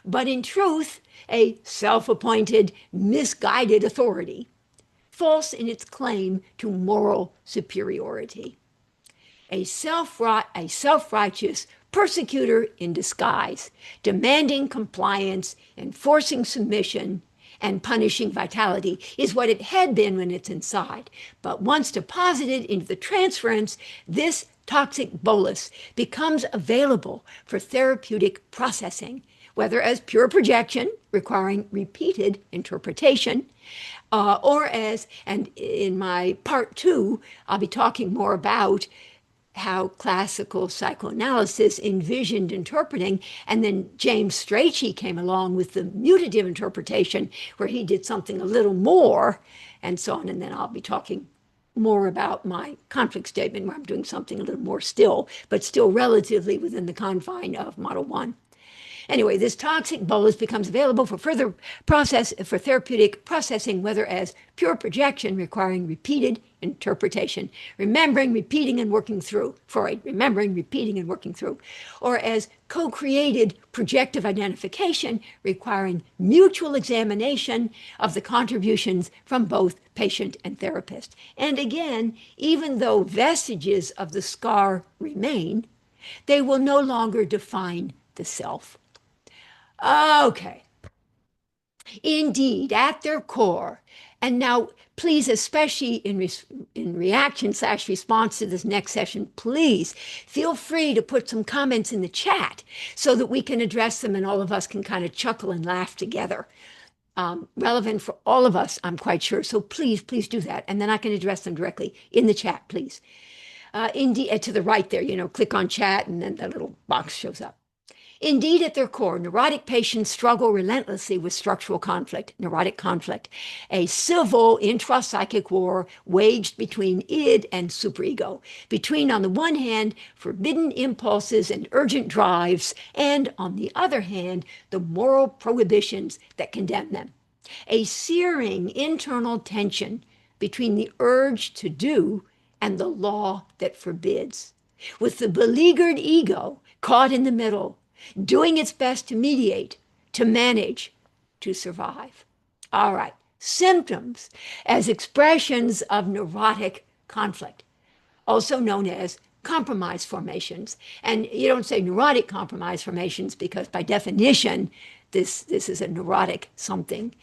but in truth, a self-appointed, misguided authority, false in its claim to moral superiority. A self-righteous persecutor in disguise, demanding compliance, enforcing submission, and punishing vitality is what it had been when it's inside. But once deposited into the transference, this toxic bolus becomes available for therapeutic processing, whether as pure projection, requiring repeated interpretation, or as, and in my part 2, I'll be talking more about how classical psychoanalysis envisioned interpreting, and then James Strachey came along with the mutative interpretation, where he did something a little more, and so on. And then I'll be talking more about my conflict statement, where I'm doing something a little more still, but still relatively within the confine of Model 1. Anyway, this toxic bolus becomes available for further for therapeutic processing, whether as pure projection requiring repeated interpretation, remembering, repeating, and working through, Freud, remembering, repeating, and working through, or as co-created projective identification requiring mutual examination of the contributions from both patient and therapist. And again, even though vestiges of the scar remain, they will no longer define the self. Okay. Indeed, at their core, and now please, especially in reaction/response to this next session, please feel free to put some comments in the chat so that we can address them and all of us can kind of chuckle and laugh together. relevant for all of us, I'm quite sure. So please, please do that. And then I can address them directly in the chat, please. Indeed, to the right there, click on chat and then the little box shows up. Indeed, at their core, neurotic patients struggle relentlessly with structural conflict, neurotic conflict, a civil intrapsychic war waged between id and superego, between, on the one hand, forbidden impulses and urgent drives, and, on the other hand, the moral prohibitions that condemn them. A searing internal tension between the urge to do and the law that forbids, with the beleaguered ego caught in the middle, doing its best to mediate, to manage, to survive. All right, symptoms as expressions of neurotic conflict, also known as compromise formations. And you don't say neurotic compromise formations because by definition, this is a neurotic something.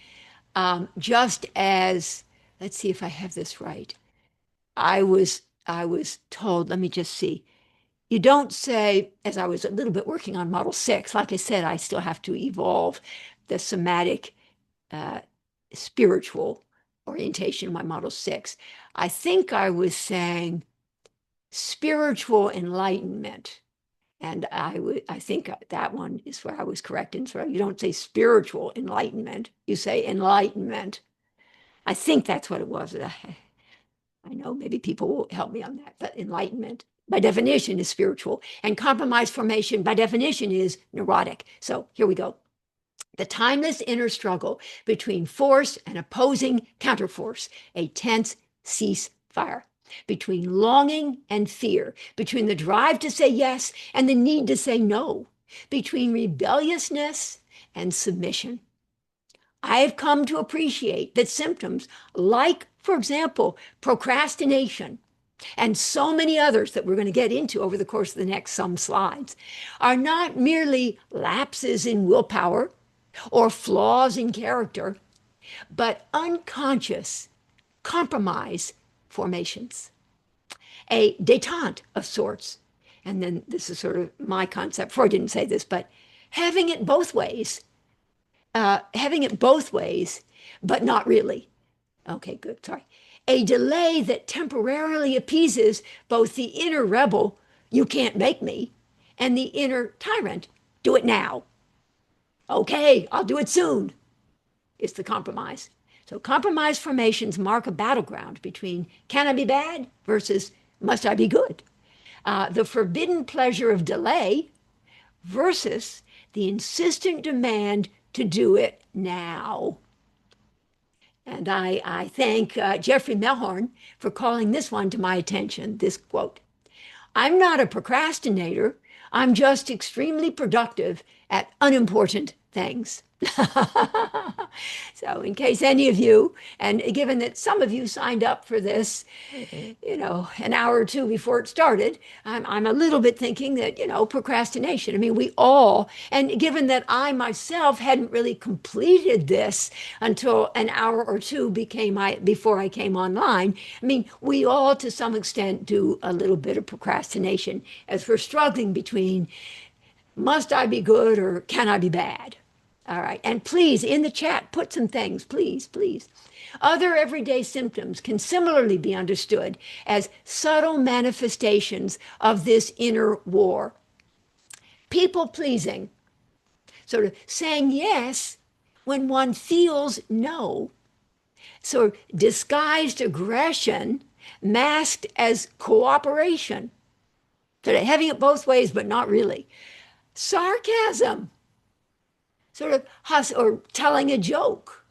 Just as, let's see if I have this right. I was told, let me just see. You don't say, as I was a little bit working on Model 6, like I said, I still have to evolve the somatic spiritual orientation of my Model 6. I think I was saying spiritual enlightenment. And I think that one is where I was correct. And so you don't say spiritual enlightenment, you say enlightenment. I think that's what it was. I know maybe people will help me on that, but enlightenment by definition is spiritual, and compromise formation by definition is neurotic. So here we go. The timeless inner struggle between force and opposing counterforce, a tense ceasefire, between longing and fear, between the drive to say yes and the need to say no, between rebelliousness and submission. I have come to appreciate that symptoms like, for example, procrastination, and so many others that we're going to get into over the course of the next some slides, are not merely lapses in willpower or flaws in character, but unconscious compromise formations, a détente of sorts. And then this is sort of my concept. Freud didn't say this, but having it both ways, but not really. Okay, good, sorry. A delay that temporarily appeases both the inner rebel, you can't make me, and the inner tyrant, do it now. Okay, I'll do it soon. It's the compromise. So compromise formations mark a battleground between can I be bad versus must I be good? The forbidden pleasure of delay versus the insistent demand to do it now. And I thank Jeffrey Melhorn for calling this one to my attention, this quote. I'm not a procrastinator. I'm just extremely productive at unimportant things. So in case any of you, and given that some of you signed up for this, an hour or two before it started, I'm a little bit thinking that, procrastination. I mean, we all, and given that I myself hadn't really completed this until an hour or two before I came online, I mean, we all to some extent do a little bit of procrastination as we're struggling between must I be good or can I be bad? All right. And please, in the chat, put some things, please, please. Other everyday symptoms can similarly be understood as subtle manifestations of this inner war. People pleasing, sort of saying yes when one feels no. So disguised aggression masked as cooperation. Sort of having it both ways, but not really. Sarcasm, sort of or telling a joke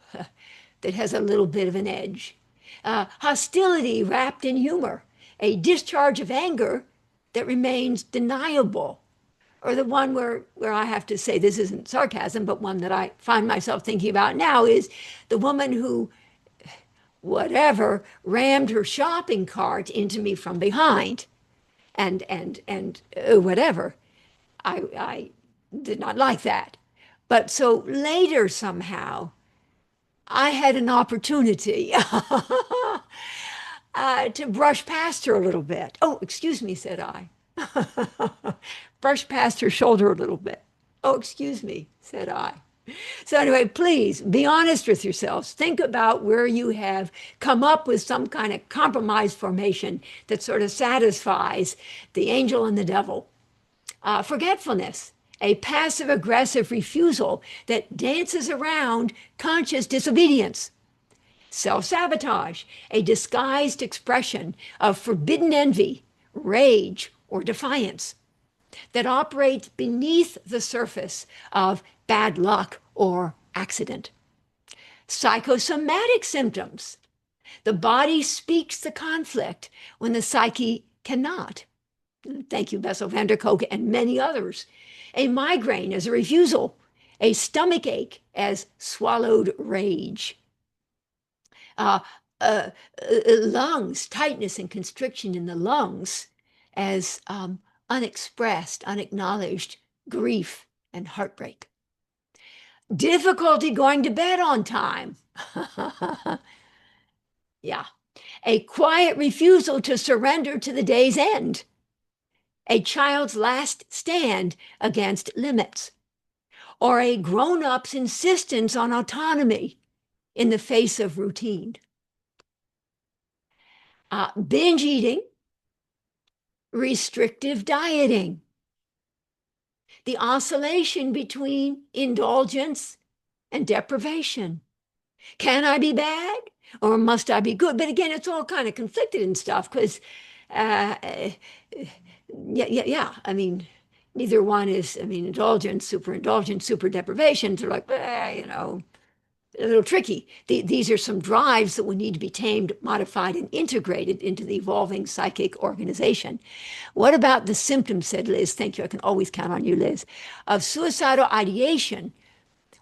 that has a little bit of an edge. Hostility wrapped in humor, a discharge of anger that remains deniable. Or the one where I have to say, this isn't sarcasm, but one that I find myself thinking about now is the woman who, rammed her shopping cart into me from behind. And whatever. I did not like that. But so later somehow, I had an opportunity to brush past her a little bit. Oh, excuse me, said I. Brush past her shoulder a little bit. Oh, excuse me, said I. So anyway, please be honest with yourselves. Think about where you have come up with some kind of compromise formation that sort of satisfies the angel and the devil. Forgetfulness, a passive aggressive refusal that dances around conscious disobedience. Self sabotage, a disguised expression of forbidden envy, rage, or defiance that operates beneath the surface of bad luck or accident. Psychosomatic symptoms. The body speaks the conflict when the psyche cannot. Thank you, Bessel van der Kolk, and many others. A migraine as a refusal, a stomach ache as swallowed rage. Uh, Lungs, tightness and constriction in the lungs as unexpressed, unacknowledged grief and heartbreak. Difficulty going to bed on time. Yeah. A quiet refusal to surrender to the day's end. A child's last stand against limits. Or a grown-up's insistence on autonomy in the face of routine. Binge eating, restrictive dieting, the oscillation between indulgence and deprivation. Can I be bad or must I be good? But again, it's all kind of conflicted and stuff because, yeah. I mean, neither one is, indulgence, super deprivation. They're like, a little tricky. These are some drives that would need to be tamed, modified, and integrated into the evolving psychic organization. What about the symptoms, said Liz? Thank you. I can always count on you, Liz. Of suicidal ideation.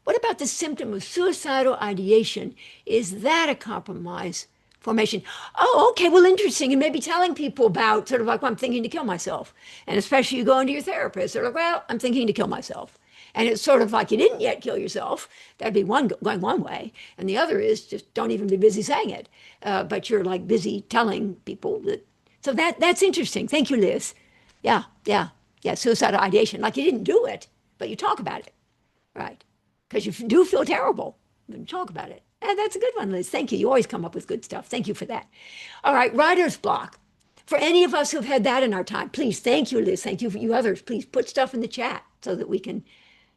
What about the symptom of suicidal ideation? Is that a compromise formation? Oh, okay. Well, interesting. And maybe telling people about sort of like, well, I'm thinking to kill myself. And especially you go into your therapist, they're like, well, I'm thinking to kill myself. And it's sort of like you didn't yet kill yourself. That'd be going one way. And the other is just don't even be busy saying it. But you're like busy telling people that. So that's interesting. Thank you, Liz. Yeah. Suicidal ideation. Like you didn't do it, but you talk about it. Right. Because you do feel terrible. Then talk about it. And that's a good one, Liz. Thank you. You always come up with good stuff. Thank you for that. All right. Writer's block. For any of us who've had that in our time, please, thank you, Liz. Thank you for you others. Please put stuff in the chat so that we can.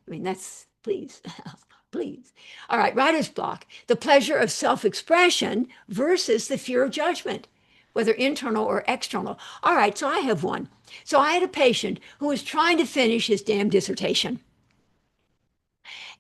That's, please, please. All right, writer's block, the pleasure of self-expression versus the fear of judgment, whether internal or external. All right, so I have one. So I had a patient who was trying to finish his damn dissertation.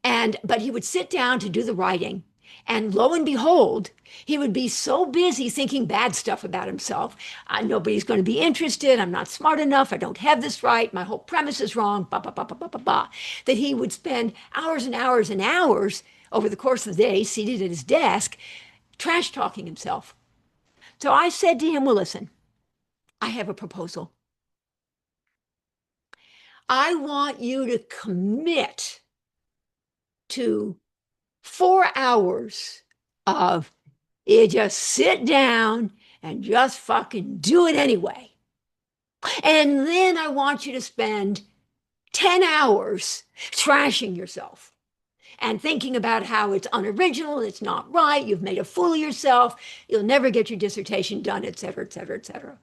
But he would sit down to do the writing, and lo and behold, he would be so busy thinking bad stuff about himself. Nobody's going to be interested. I'm not smart enough. I don't have this right. My whole premise is wrong. That he would spend hours and hours and hours over the course of the day seated at his desk, trash talking himself. So I said to him, well, listen, I have a proposal. I want you to commit to 4 hours of you just sit down and just fucking do it anyway. And then I want you to spend 10 hours trashing yourself and thinking about how it's unoriginal, it's not right, you've made a fool of yourself, you'll never get your dissertation done, et cetera, et cetera, et cetera.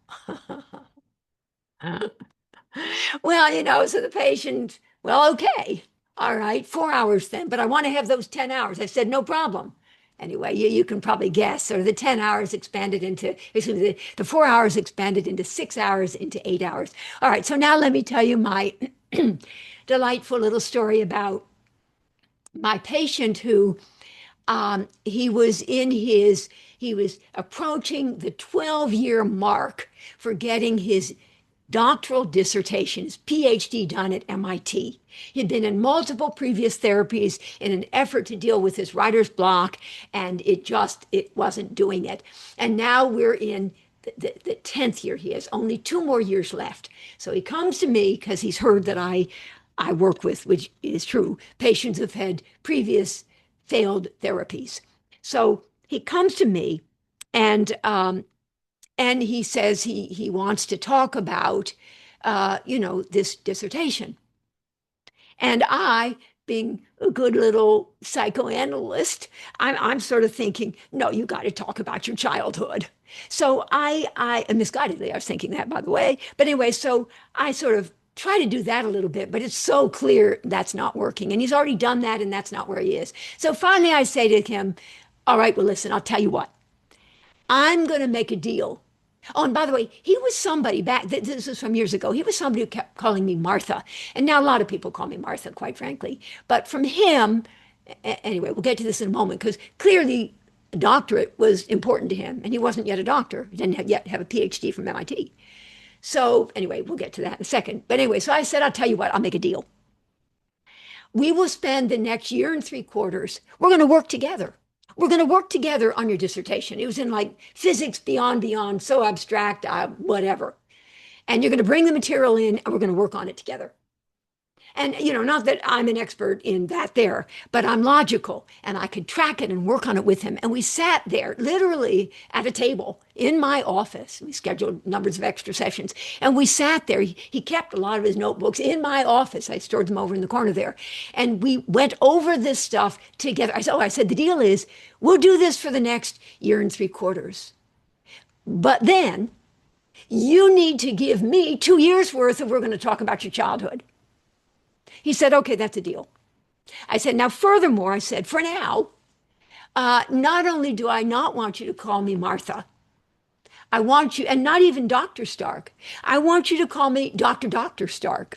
Well, so the patient, well, okay. All right, 4 hours then, but I want to have those 10 hours. I said, no problem. Anyway, you can probably guess, or the 10 hours expanded into, the 4 hours expanded into 6 hours, into 8 hours. All right, so now let me tell you my delightful little story about my patient who he was approaching the 12-year mark for getting his doctoral dissertation, his PhD done at MIT. He'd been in multiple previous therapies in an effort to deal with his writer's block, and it wasn't doing it. And now we're in the 10th year. He has only 2 more years left. So he comes to me because he's heard that I work with, which is true, patients who've had previous failed therapies. So he comes to me and he says he wants to talk about, this dissertation. And I being a good little psychoanalyst, I'm sort of thinking, no, you got to talk about your childhood. So and misguidedly, I was thinking that, by the way. But anyway, so I sort of try to do that a little bit, but it's so clear that's not working. And he's already done that, and that's not where he is. So finally, I say to him, all right, well, listen, I'll tell you what. I'm going to make a deal. Oh, and by the way, he was somebody back, this was from years ago. He was somebody who kept calling me Martha. And now a lot of people call me Martha, quite frankly. But from him, anyway, we'll get to this in a moment, because clearly a doctorate was important to him. And he wasn't yet a doctor, he didn't yet have a PhD from MIT. So anyway, we'll get to that in a second. But anyway, so I said, I'll tell you what, I'll make a deal. We will spend the next year and 3/4, we're going to work together. We're going to work together on your dissertation. It was in like physics beyond, so abstract, whatever. And you're going to bring the material in, and we're going to work on it together. And, not that I'm an expert in that there, but I'm logical, and I could track it and work on it with him. And we sat there literally at a table in my office. We scheduled numbers of extra sessions, and we sat there. He kept a lot of his notebooks in my office. I stored them over in the corner there. And we went over this stuff together. I said, the deal is we'll do this for the next year and 3/4. But then you need to give me 2 years worth of, we're going to talk about your childhood. He said, okay, that's a deal. I said, now, furthermore, I said, for now, not only do I not want you to call me Martha, I want you, and not even Dr. Stark, I want you to call me Dr. Stark.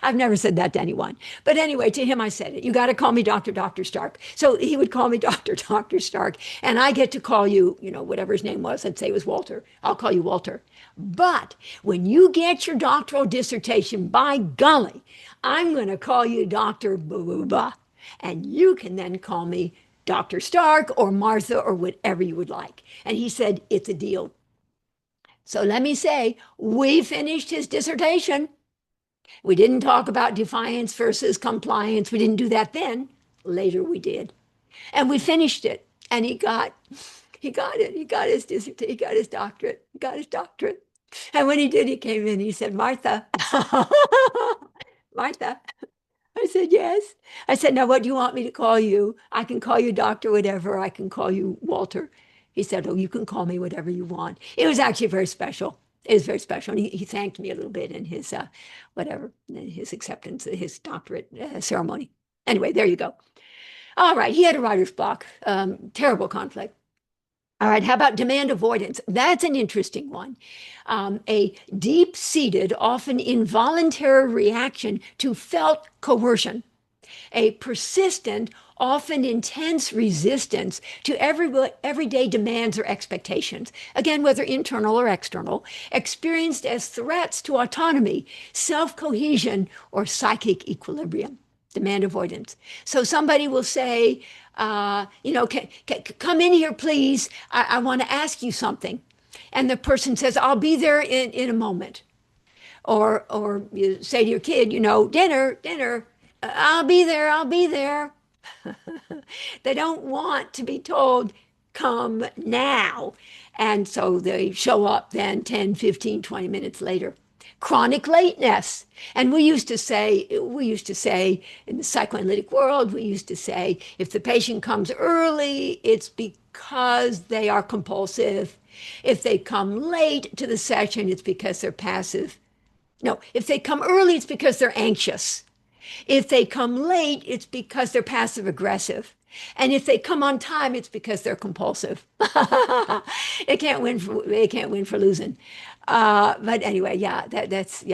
I've never said that to anyone. But anyway, to him, I said it. You got to call me Dr. Stark. So he would call me Dr. Stark. And I get to call you, whatever his name was. I'd say it was Walter. I'll call you Walter. But when you get your doctoral dissertation, by golly, I'm going to call you Dr. Blah. And you can then call me Dr. Stark or Martha or whatever you would like. And he said, it's a deal. So let me say, we finished his dissertation. We didn't talk about defiance versus compliance. We didn't do that then. Later we did. And we finished it. And he got it. He got his dissertation. He got his doctorate. He got his doctorate. And when he did, he came in. He said, Martha. Martha. I said, yes. I said, now what do you want me to call you? I can call you Doctor whatever. I can call you Walter. He said, oh, you can call me whatever you want. It was actually very special. It was very special. And he thanked me a little bit in his, his acceptance, his doctorate ceremony. Anyway, there you go. All right. He had a writer's block. Terrible conflict. All right, how about demand avoidance? That's an interesting one. A deep-seated, often involuntary reaction to felt coercion. A persistent, often intense resistance to everyday demands or expectations, again, whether internal or external, experienced as threats to autonomy, self-cohesion, or psychic equilibrium. Demand avoidance. So somebody will say, come in here, please. I want to ask you something. And the person says, I'll be there in a moment. Or you say to your kid, dinner. I'll be there. They don't want to be told, come now. And so they show up then 10, 15, 20 minutes later. Chronic lateness. And we used to say in the psychoanalytic world, if the patient comes early, it's because they are compulsive. If they come late to the session, it's because they're passive. No, if they come early, it's because they're anxious. If they come late, it's because they're passive aggressive. And if they come on time, it's because they're compulsive. They can't win for losing. But anyway, that's.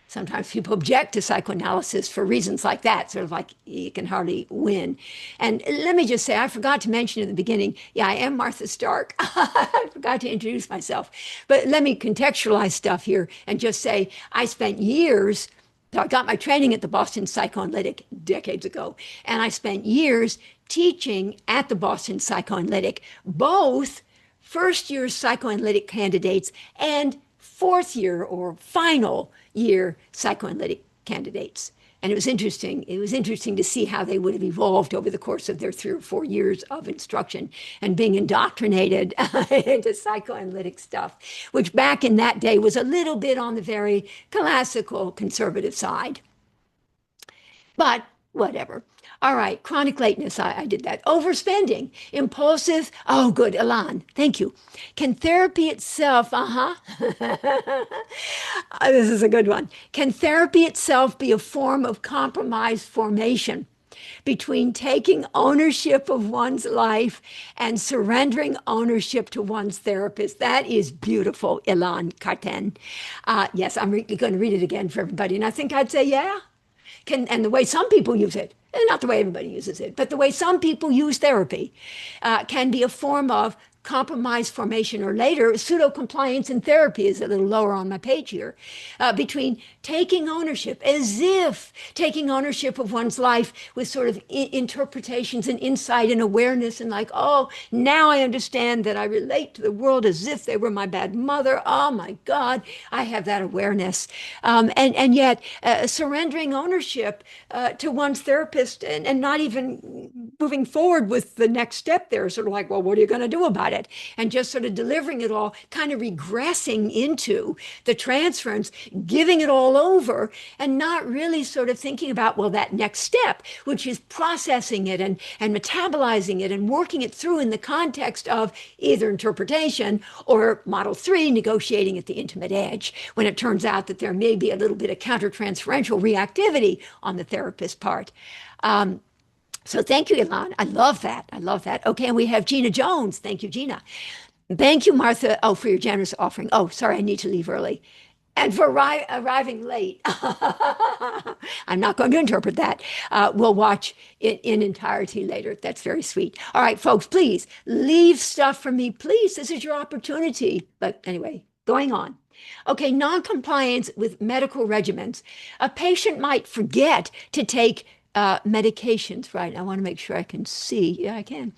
Sometimes people object to psychoanalysis for reasons like that, sort of like you can hardly win. And let me just say, I forgot to mention in the beginning, I am Martha Stark. I forgot to introduce myself. But let me contextualize stuff here and just say I spent years. So I got my training at the Boston Psychoanalytic decades ago, and I spent years teaching at the Boston Psychoanalytic, both first-year psychoanalytic candidates and fourth-year or final year psychoanalytic candidates. And it was interesting. It was interesting to see how they would have evolved over the course of their 3 or 4 years of instruction and being indoctrinated into psychoanalytic stuff, which back in that day was a little bit on the very classical conservative side. But whatever. All right, chronic lateness, I did that. Overspending, impulsive. Oh, good, Elan, thank you. Can therapy itself, this is a good one. Can therapy itself be a form of compromise formation between taking ownership of one's life and surrendering ownership to one's therapist? That is beautiful, Ilan Karten. Yes, I'm going to read it again for everybody. And I think I'd say, yeah, and the way some people use it, and not the way everybody uses it, but the way some people use therapy can be a form of compromise formation, or later pseudo compliance in therapy is a little lower on my page here, between taking ownership, as if taking ownership of one's life with sort of interpretations and insight and awareness, and like, oh, now I understand that I relate to the world as if they were my bad mother. Oh my God, I have that awareness. And yet surrendering ownership to one's therapist, and not even moving forward with the next step there, sort of like, well, what are you going to do about it? And just sort of delivering it all, kind of regressing into the transference, giving it all over, and not really sort of thinking about, well, that next step, which is processing it and metabolizing it and working it through in the context of either interpretation or model 3, negotiating at the intimate edge, when it turns out that there may be a little bit of countertransferential reactivity on the therapist's part. So thank you, Ilan. I love that. I love that. Okay, and we have Gina Jones. Thank you, Gina. Thank you, Martha. Oh, for your generous offering. Oh, sorry, I need to leave early. And for arriving late. I'm not going to interpret that. We'll watch it in entirety later. That's very sweet. All right, folks, please leave stuff for me. Please, this is your opportunity. But anyway, going on. Okay, non-compliance with medical regimens. A patient might forget to take medications, right? I want to make sure I can see. Yeah, I can.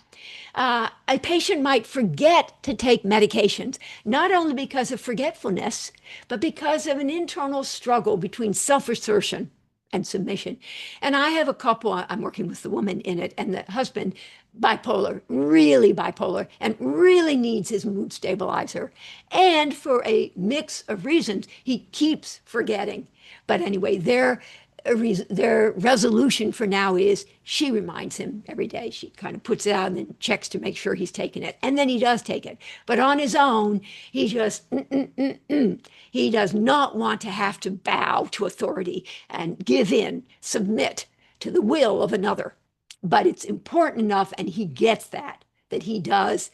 A patient might forget to take medications, not only because of forgetfulness, but because of an internal struggle between self-assertion and submission. And I have a couple, I'm working with the woman in it, and the husband, bipolar, and really needs his mood stabilizer. And for a mix of reasons, he keeps forgetting. But anyway, their resolution for now is she reminds him every day. She kind of puts it out and then checks to make sure he's taken it. And then he does take it. But on his own, he just, he does not want to have to bow to authority and give in, submit to the will of another. But it's important enough, and he gets that he does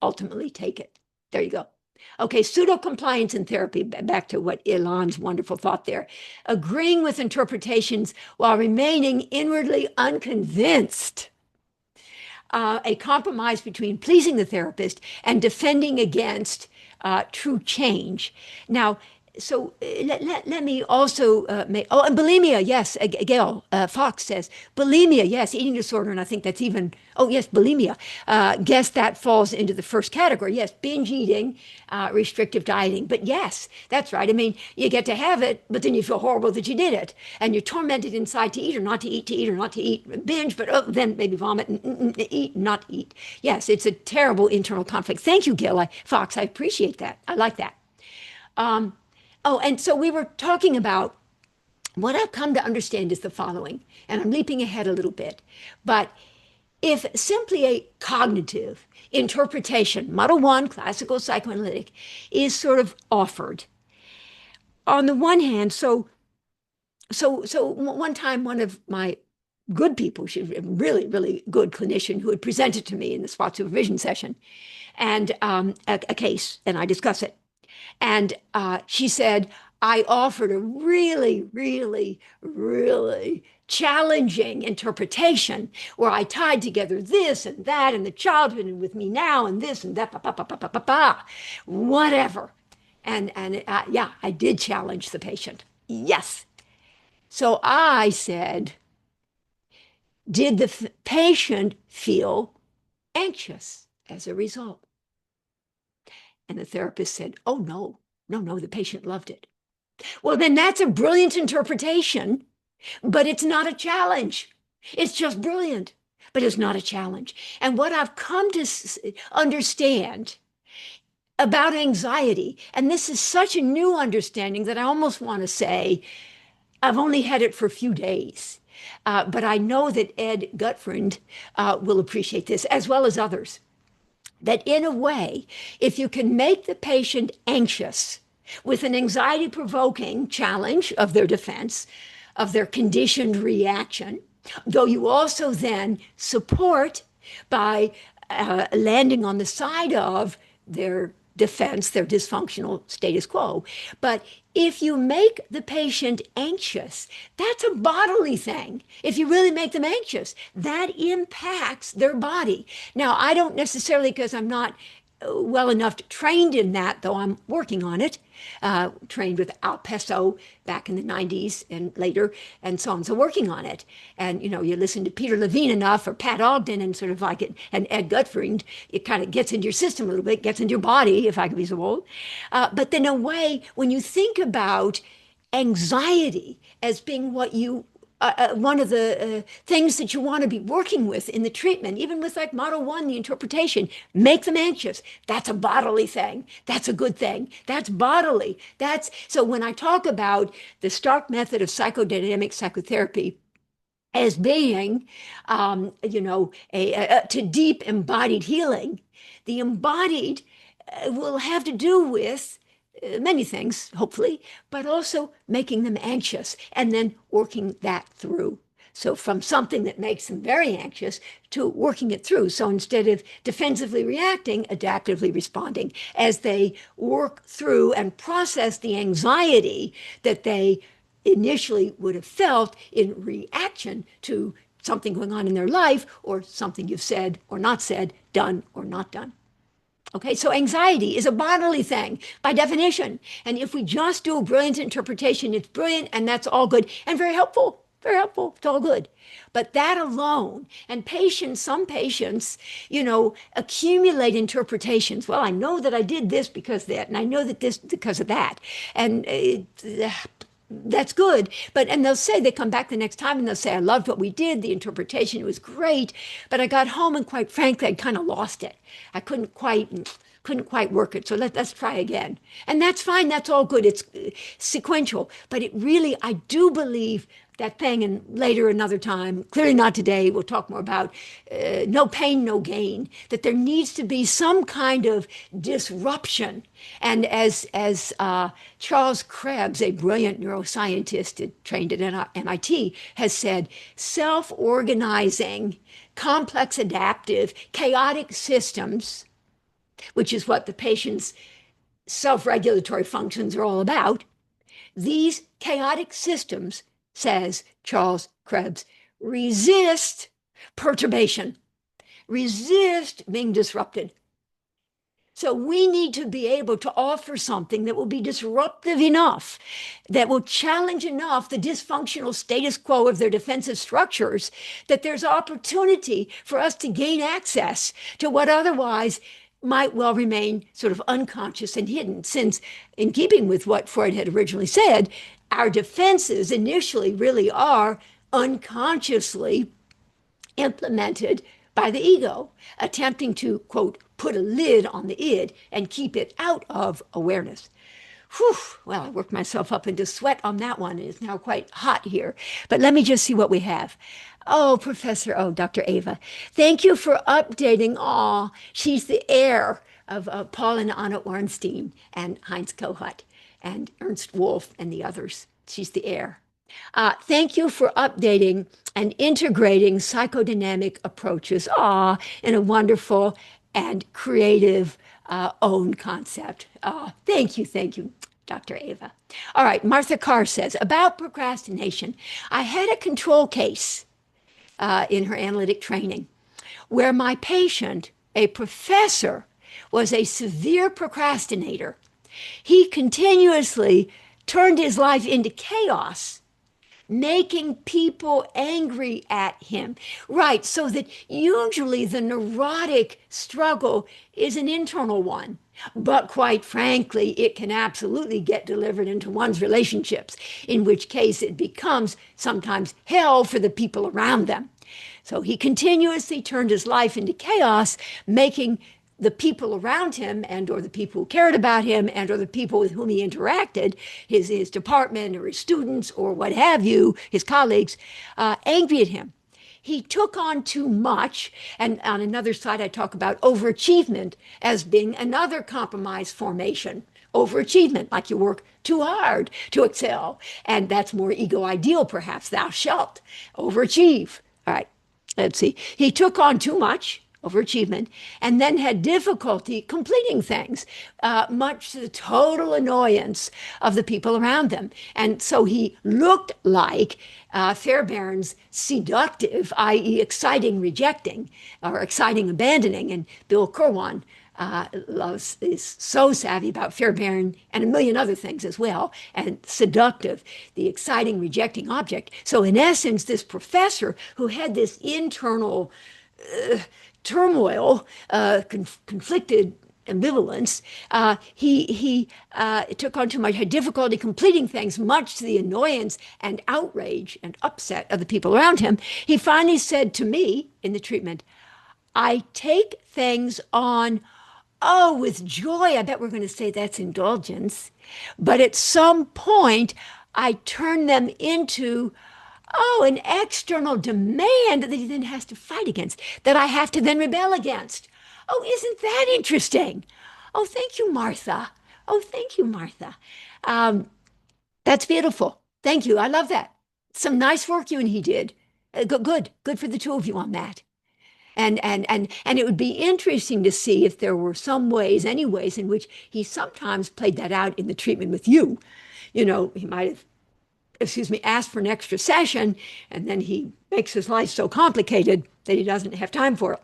ultimately take it. There you go. Okay, pseudo-compliance in therapy, back to what Ilan's wonderful thought there. Agreeing with interpretations while remaining inwardly unconvinced. A compromise between pleasing the therapist and defending against true change. Now, so let me also make, oh, and bulimia, yes, Gail Fox says, bulimia, yes, eating disorder, and I think that's even, oh, yes, bulimia. Guess that falls into the first category. Yes, binge eating, restrictive dieting. But yes, that's right. I mean, you get to have it, but then you feel horrible that you did it. And you're tormented inside to eat or not to eat, to eat or not to eat, binge, but oh, then maybe vomit, and eat, not eat. Yes, it's a terrible internal conflict. Thank you, Gail Fox. I appreciate that. I like that. Oh, and so we were talking about what I've come to understand is the following, and I'm leaping ahead a little bit. But if simply a cognitive interpretation, Model 1, classical psychoanalytic, is sort of offered, on the one hand, so one time one of my good people, she's a really, really good clinician who had presented to me in the SWOT supervision session, and a case, and I discuss it. And she said, I offered a really, really, really challenging interpretation where I tied together this and that and the childhood and with me now and this and that, whatever. And yeah, I did challenge the patient. Yes. So I said, did the patient feel anxious as a result? And the therapist said, oh, no, the patient loved it. Well, then that's a brilliant interpretation, but it's not a challenge. It's just brilliant, but it's not a challenge. And what I've come to understand about anxiety, and this is such a new understanding that I almost want to say, I've only had it for a few days. but I know that Ed Gutfried will appreciate this, as well as others, that in a way, if you can make the patient anxious with an anxiety-provoking challenge of their defense, of their conditioned reaction, though you also then support by landing on the side of their defense, their dysfunctional status quo. But if you make the patient anxious, that's a bodily thing. If you really make them anxious, that impacts their body. Now, I don't necessarily, because I'm not well enough trained in that, though I'm working on it, trained with Al Peso back in the 90s and later, and so on. So working on it. And, you listen to Peter Levine enough or Pat Ogden and sort of like it, and Ed Gutfried, it kind of gets into your system a little bit, gets into your body, if I could be so bold. But then in a way, when you think about anxiety as being what you one of the things that you want to be working with in the treatment, even with like model 1, the interpretation, make them anxious. That's a bodily thing. That's a good thing. That's bodily. So when I talk about the Stark method of psychodynamic psychotherapy as being, to deep embodied healing, the embodied will have to do with many things, hopefully, but also making them anxious and then working that through. So from something that makes them very anxious to working it through. So instead of defensively reacting, adaptively responding as they work through and process the anxiety that they initially would have felt in reaction to something going on in their life or something you've said or not said, done or not done. Okay, so anxiety is a bodily thing by definition. And if we just do a brilliant interpretation, it's brilliant and that's all good and very helpful, it's all good. But that alone, and some patients, accumulate interpretations. Well, I know that I did this because of that, and I know that this because of that. And that's good. And they come back the next time and they'll say, I loved what we did. The interpretation was great. But I got home and quite frankly, I kind of lost it. I couldn't quite work it. So let's try again. And that's fine. That's all good. It's sequential. But I do believe that thing, and later another time, clearly not today, we'll talk more about no pain, no gain, that there needs to be some kind of disruption. And as Charles Krebs, a brilliant neuroscientist trained at MIT, has said, self-organizing, complex, adaptive, chaotic systems, which is what the patient's self-regulatory functions are all about, these chaotic systems, says Charles Krebs, resist perturbation, resist being disrupted. So we need to be able to offer something that will be disruptive enough, that will challenge enough the dysfunctional status quo of their defensive structures, that there's opportunity for us to gain access to what otherwise might well remain sort of unconscious and hidden, since in keeping with what Freud had originally said, our defenses initially really are unconsciously implemented by the ego, attempting to, quote, put a lid on the id and keep it out of awareness. Whew, well, I worked myself up into sweat on that one. It's now quite hot here. But let me just see what we have. Dr. Ava, thank you for updating. She's the heir of Paul and Anna Ornstein and Heinz Kohut and Ernst Wolf and the others. She's the heir. Thank you for updating and integrating psychodynamic approaches in a wonderful and creative own concept. Thank you, Dr. Ava. All right, Martha Carr says, about procrastination, I had a control case in her analytic training where my patient, a professor, was a severe procrastinator. He continuously turned his life into chaos, making people angry at him. Right, so that usually the neurotic struggle is an internal one. But quite frankly, it can absolutely get delivered into one's relationships, in which case it becomes sometimes hell for the people around them. So he continuously turned his life into chaos, making the people around him and or the people who cared about him and or the people with whom he interacted, his department or his students or what have you, his colleagues, angry at him. He took on too much. And on another side, I talk about overachievement as being another compromise formation. Overachievement, like you work too hard to excel. And that's more ego ideal, perhaps. Thou shalt overachieve. All right, let's see. He took on too much, overachievement, and then had difficulty completing things, much to the total annoyance of the people around them. And so he looked like Fairbairn's seductive, i.e., exciting rejecting or exciting abandoning. And Bill Kirwan is so savvy about Fairbairn and a million other things as well, and seductive, the exciting rejecting object. So in essence, this professor who had this internal turmoil, conflicted ambivalence, he took on too much, had difficulty completing things, much to the annoyance and outrage and upset of the people around him. He finally said to me in the treatment, I take things on, oh, with joy. I bet we're going to say that's indulgence. But at some point, I turn them into, oh, an external demand that he then has to fight against, that I have to then rebel against. Oh, isn't that interesting? Oh, thank you, Martha. Oh, thank you, Martha. That's beautiful. Thank you. I love that. Some nice work you and he did. Good for the two of you on that. And it would be interesting to see if there were some ways, any ways in which he sometimes played that out in the treatment with you. You know, he might have, asked for an extra session, and then he makes his life so complicated that he doesn't have time for it.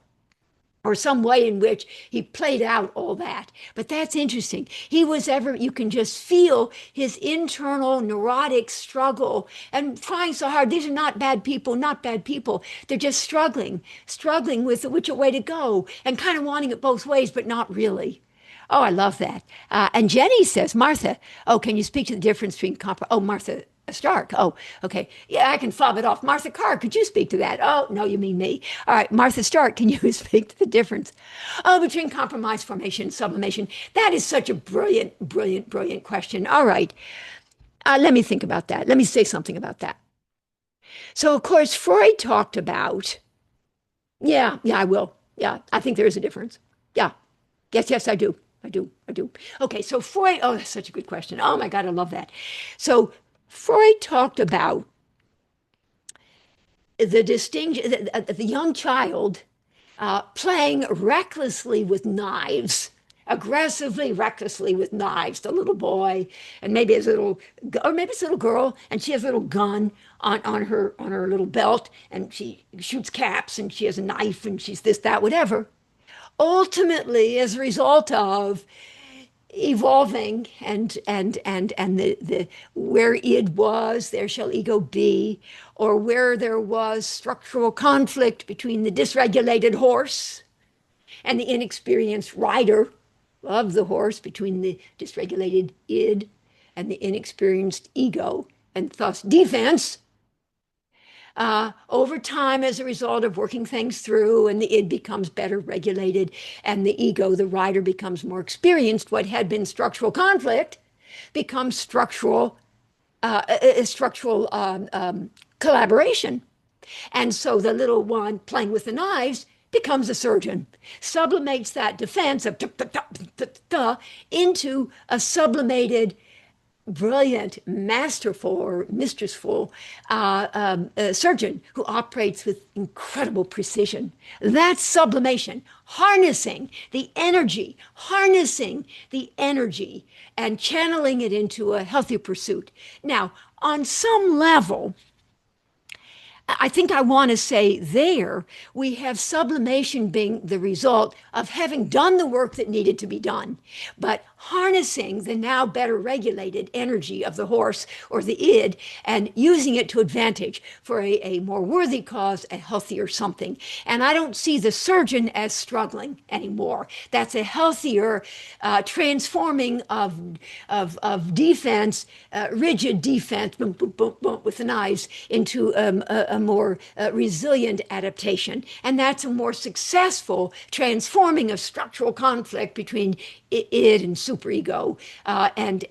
Or some way in which he played out all that. But that's interesting. You can just feel his internal neurotic struggle and trying so hard. These are not bad people, not bad people. They're just struggling with which way to go and kind of wanting it both ways, but not really. Oh, I love that. And Jenny says, Martha, oh, can you speak to the difference between Martha Stark. Oh, okay. Yeah, I can fob it off. Martha Carr, could you speak to that? Oh, no, you mean me. All right, Martha Stark, can you speak to the difference? Oh, between compromise formation and sublimation. That is such a brilliant, brilliant, brilliant question. All right. Let me think about that. Let me say something about that. So, of course, Freud talked about, yeah, I will. Yeah, I think there is a difference. Yeah. Yes, I do. I do. Okay, so Freud, oh, that's such a good question. Oh my God, I love that. So Freud talked about the distinction, the young child playing recklessly with knives, aggressively, recklessly with knives, the little boy, and maybe it's a little girl, and she has a little gun on her little belt, and she shoots caps, and she has a knife, and she's this, that, whatever. Ultimately, as a result of evolving and the where id was, there shall ego be, or where there was structural conflict between the dysregulated horse and the inexperienced rider of the horse, between the dysregulated id and the inexperienced ego, and thus defense. Over time, as a result of working things through, and the id becomes better regulated, and the ego, the rider, becomes more experienced, what had been structural conflict becomes structural collaboration. And so the little one playing with the knives becomes a surgeon, sublimates that defense of into a sublimated, brilliant, masterful, or mistressful surgeon who operates with incredible precision. That's sublimation, harnessing the energy and channeling it into a healthy pursuit. Now, on some level, I think I want to say there, we have sublimation being the result of having done the work that needed to be done. But harnessing the now better regulated energy of the horse or the id and using it to advantage for a more worthy cause, a healthier something. And I don't see the surgeon as struggling anymore. That's a healthier transforming of defense, rigid defense, boom, boom, boom, boom, with the knives, into a more resilient adaptation. And that's a more successful transforming of structural conflict between id and superego and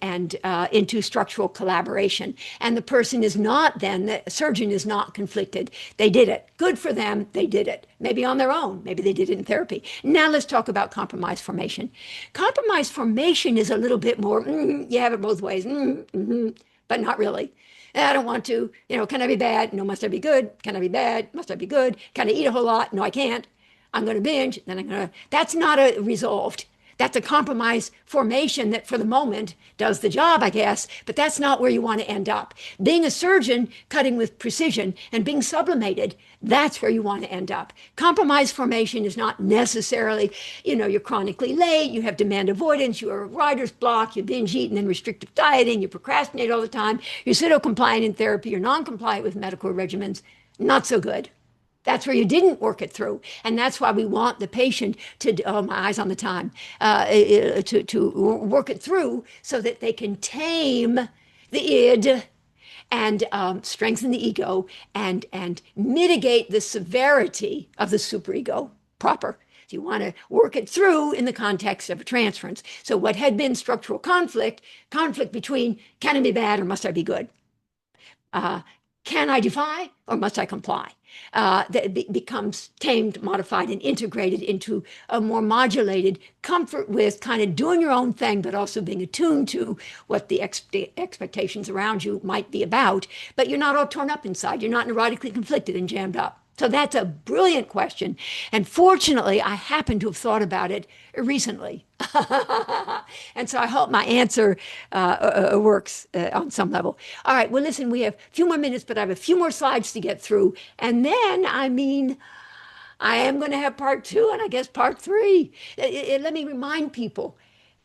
into structural collaboration. And the person is not then, the surgeon is not conflicted. They did it. Good for them. They did it. Maybe on their own. Maybe they did it in therapy. Now let's talk about compromise formation. Compromise formation is a little bit more, you have it both ways, but not really. I don't want to, can I be bad? No, must I be good? Can I be bad? Must I be good? Can I eat a whole lot? No, I can't. I'm going to binge. Then I'm going to, that's not a resolved. That's a compromise formation that for the moment does the job, I guess, but that's not where you want to end up. Being a surgeon, cutting with precision, and being sublimated, that's where you want to end up. Compromise formation is not necessarily, you're chronically late, you have demand avoidance, you have writer's block, you binge eat and then restrictive dieting, you procrastinate all the time, you're pseudo-compliant in therapy, you're non-compliant with medical regimens. Not so good. That's where you didn't work it through. And that's why we want the patient to, oh, my eyes on the time, to work it through so that they can tame the id and strengthen the ego and mitigate the severity of the superego proper. So you want to work it through in the context of a transference. So what had been structural conflict between can I be bad or must I be good? Can I defy or must I comply? That becomes tamed, modified, and integrated into a more modulated comfort with kind of doing your own thing, but also being attuned to what the expectations around you might be about. But you're not all torn up inside. You're not neurotically conflicted and jammed up. So that's a brilliant question. And fortunately, I happen to have thought about it recently. And so I hope my answer works on some level. All right, well, listen, we have a few more minutes, but I have a few more slides to get through. And then, I am going to have part 2 and I guess part 3. Let me remind people,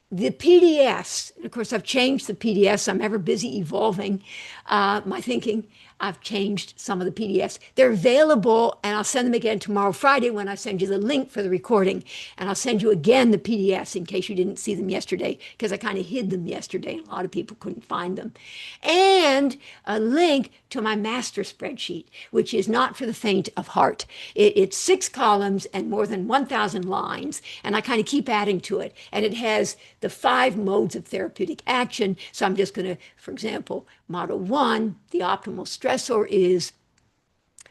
the PDFs, and of course, I've changed the PDFs. I'm ever busy evolving my thinking. I've changed some of the PDFs. They're available, and I'll send them again tomorrow, Friday, when I send you the link for the recording. And I'll send you again the PDFs in case you didn't see them yesterday, because I kind of hid them yesterday, and a lot of people couldn't find them. And a link to my master spreadsheet, which is not for the faint of heart. It's 6 columns and more than 1,000 lines, and I kind of keep adding to it. And it has the 5 modes of therapeutic action. So I'm just going to, for example, Model 1, the optimal stressor is,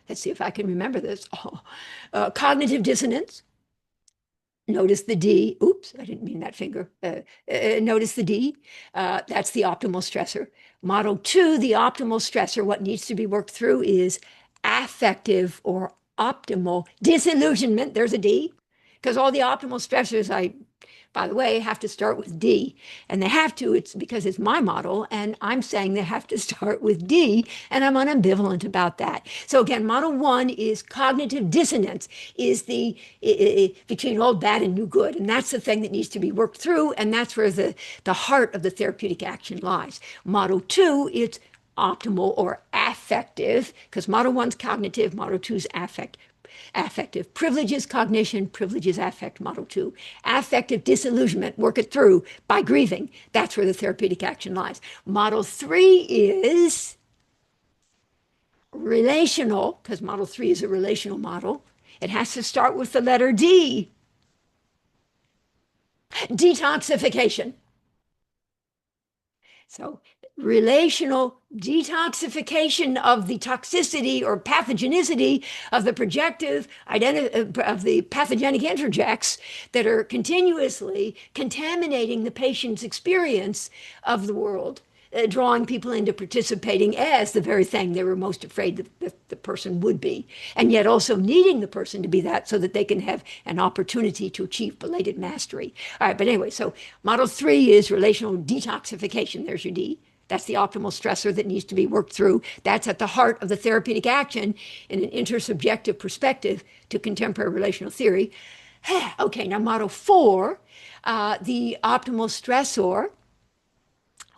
let's see if I can remember this, cognitive dissonance. Notice the D. Oops, I didn't mean that finger. Notice the D. That's the optimal stressor. Model 2, the optimal stressor, what needs to be worked through is affective or optimal disillusionment. There's a D. Because all the optimal stressors, by the way, have to start with D. And they have to, it's because it's my model, and I'm saying they have to start with D, and I'm unambivalent about that. So again, model 1 is cognitive dissonance, is the between old bad and new good. And that's the thing that needs to be worked through, and that's where the heart of the therapeutic action lies. Model 2, it's optimal or affective, because model 1's cognitive, model 2's affective. Privilege is cognition, privilege is affect, model 2. Affective disillusionment, work it through by grieving. That's where the therapeutic action lies. Model 3 is relational, because model 3 is a relational model. It has to start with the letter D. Detoxification. So relational detoxification of the toxicity or pathogenicity of the projective of the pathogenic interjects that are continuously contaminating the patient's experience of the world, drawing people into participating as the very thing they were most afraid that the person would be, and yet also needing the person to be that so that they can have an opportunity to achieve belated mastery. All right, but anyway, so model 3 is relational detoxification. There's your D. That's the optimal stressor that needs to be worked through. That's at the heart of the therapeutic action in an intersubjective perspective to contemporary relational theory. Okay, now model 4, the optimal stressor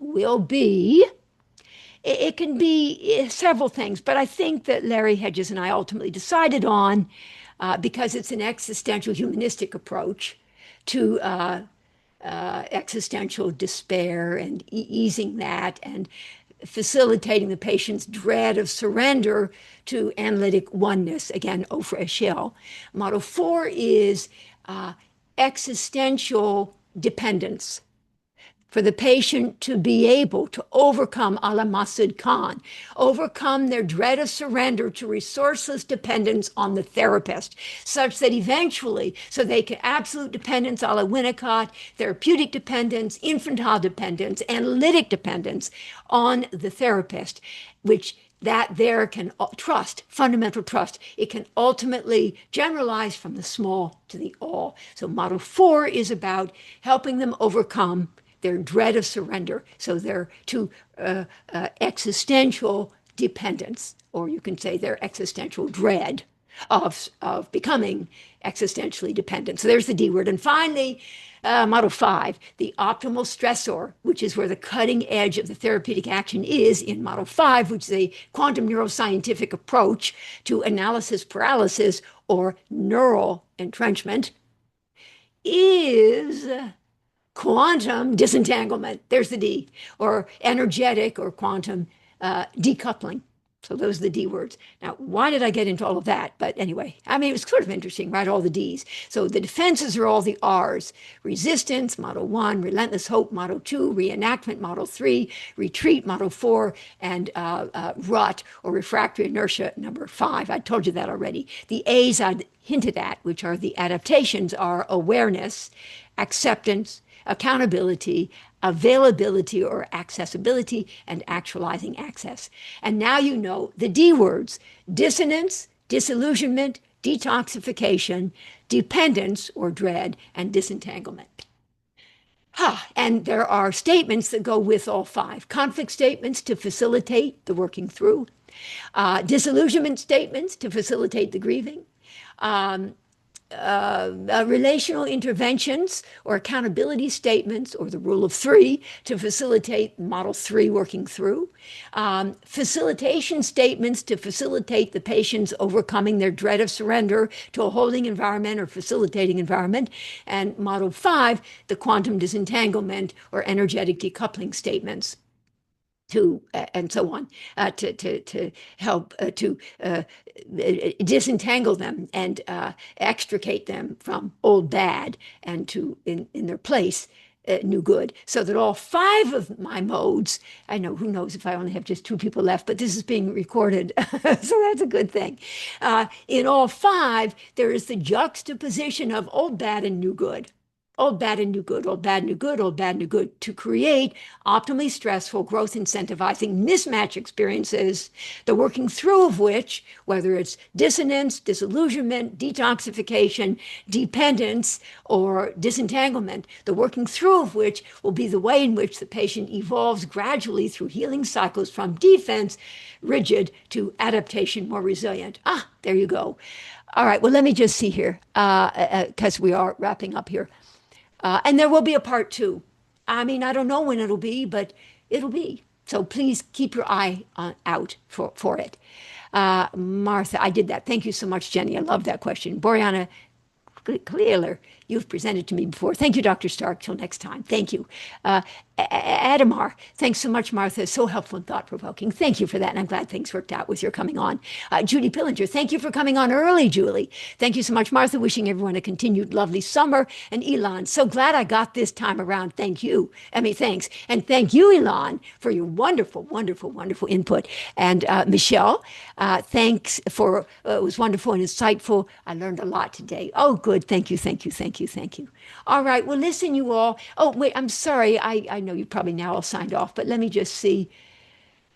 will be, it can be several things, but I think that Larry Hedges and I ultimately decided on, because it's an existential humanistic approach to existential despair and easing that and facilitating the patient's dread of surrender to analytic oneness. Again, O for Eschel. Model 4 is existential dependence, for the patient to be able to overcome, a la Masud Khan, overcome their dread of surrender to resourceless dependence on the therapist, such that eventually, so they can absolute dependence, a la Winnicott, therapeutic dependence, infantile dependence, analytic dependence on the therapist, which that there can trust, fundamental trust. It can ultimately generalize from the small to the all. So model 4 is about helping them overcome their dread of surrender. So they're to existential dependence, or you can say their existential dread of becoming existentially dependent. So there's the D word. And finally, model 5, the optimal stressor, which is where the cutting edge of the therapeutic action is in model 5, which is a quantum neuroscientific approach to analysis paralysis or neural entrenchment, is quantum disentanglement. There's the D, or energetic or quantum decoupling. So those are the D words. Now, why did I get into all of that? But anyway, I mean, it was sort of interesting, right? All the Ds. So the defenses are all the Rs. Resistance, model 1, relentless hope, model 2, reenactment, model 3, retreat, model 4, and rut or refractory inertia, number 5. I told you that already. The A's I'd hinted at, which are the adaptations, are awareness, acceptance, accountability, availability or accessibility, and actualizing access. And now you know the D words: dissonance, disillusionment, detoxification, dependence or dread, and disentanglement. And there are statements that go with all 5. Conflict statements to facilitate the working through, disillusionment statements to facilitate the grieving, relational interventions or accountability statements, or the rule of 3, to facilitate model 3 working through, facilitation statements to facilitate the patients overcoming their dread of surrender to a holding environment or facilitating environment, and model 5, the quantum disentanglement or energetic decoupling statements to and so on, to help to disentangle them and extricate them from old bad, and to in their place new good. So that all 5 of my modes, I know, who knows if I only have just 2 people left, but this is being recorded, so that's a good thing. In all 5, there is the juxtaposition of old bad and new good. Old, bad, and new good, old, bad, new good, old, bad, new good, to create optimally stressful, growth incentivizing mismatch experiences, the working through of which, whether it's dissonance, disillusionment, detoxification, dependence, or disentanglement, the working through of which will be the way in which the patient evolves gradually through healing cycles from defense, rigid, to adaptation, more resilient. There you go. All right, well, let me just see here, because we are wrapping up here. And there will be a part 2. I mean, I don't know when it'll be, but it'll be. So please keep your eye out for it. Martha, I did that. Thank you so much, Jenny. I love that question. Boriana Clealer, you've presented to me before. Thank you, Dr. Stark. Till next time. Thank you. Adamar, thanks so much, Martha. So helpful and thought-provoking. Thank you for that, and I'm glad things worked out with your coming on. Judy Pillinger, thank you for coming on early, Julie. Thank you so much, Martha. Wishing everyone a continued lovely summer. And Elon, so glad I got this time around. Thank you. Thanks. And thank you, Elon, for your wonderful, wonderful, wonderful input. And Michelle, thanks for, it was wonderful and insightful. I learned a lot today. Oh, good. Thank you, thank you, thank you, thank you. All right, well, listen, you all. Oh, wait, I'm sorry. I know you probably now all signed off, but let me just see.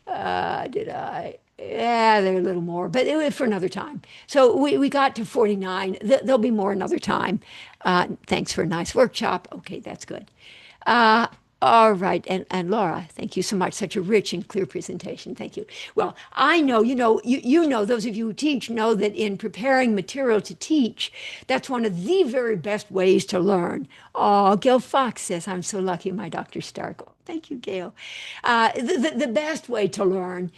Did I? Yeah, there are a little more, but it was for another time. So we got to 49. There'll be more another time. Thanks for a nice workshop. Okay, that's good. All right. And Laura, thank you so much. Such a rich and clear presentation. Thank you. Well, I know, you know, those of you who teach know that in preparing material to teach, that's one of the very best ways to learn. Oh, Gail Fox says, I'm so lucky, my Dr. Stark. Oh, thank you, Gail. The best way to learn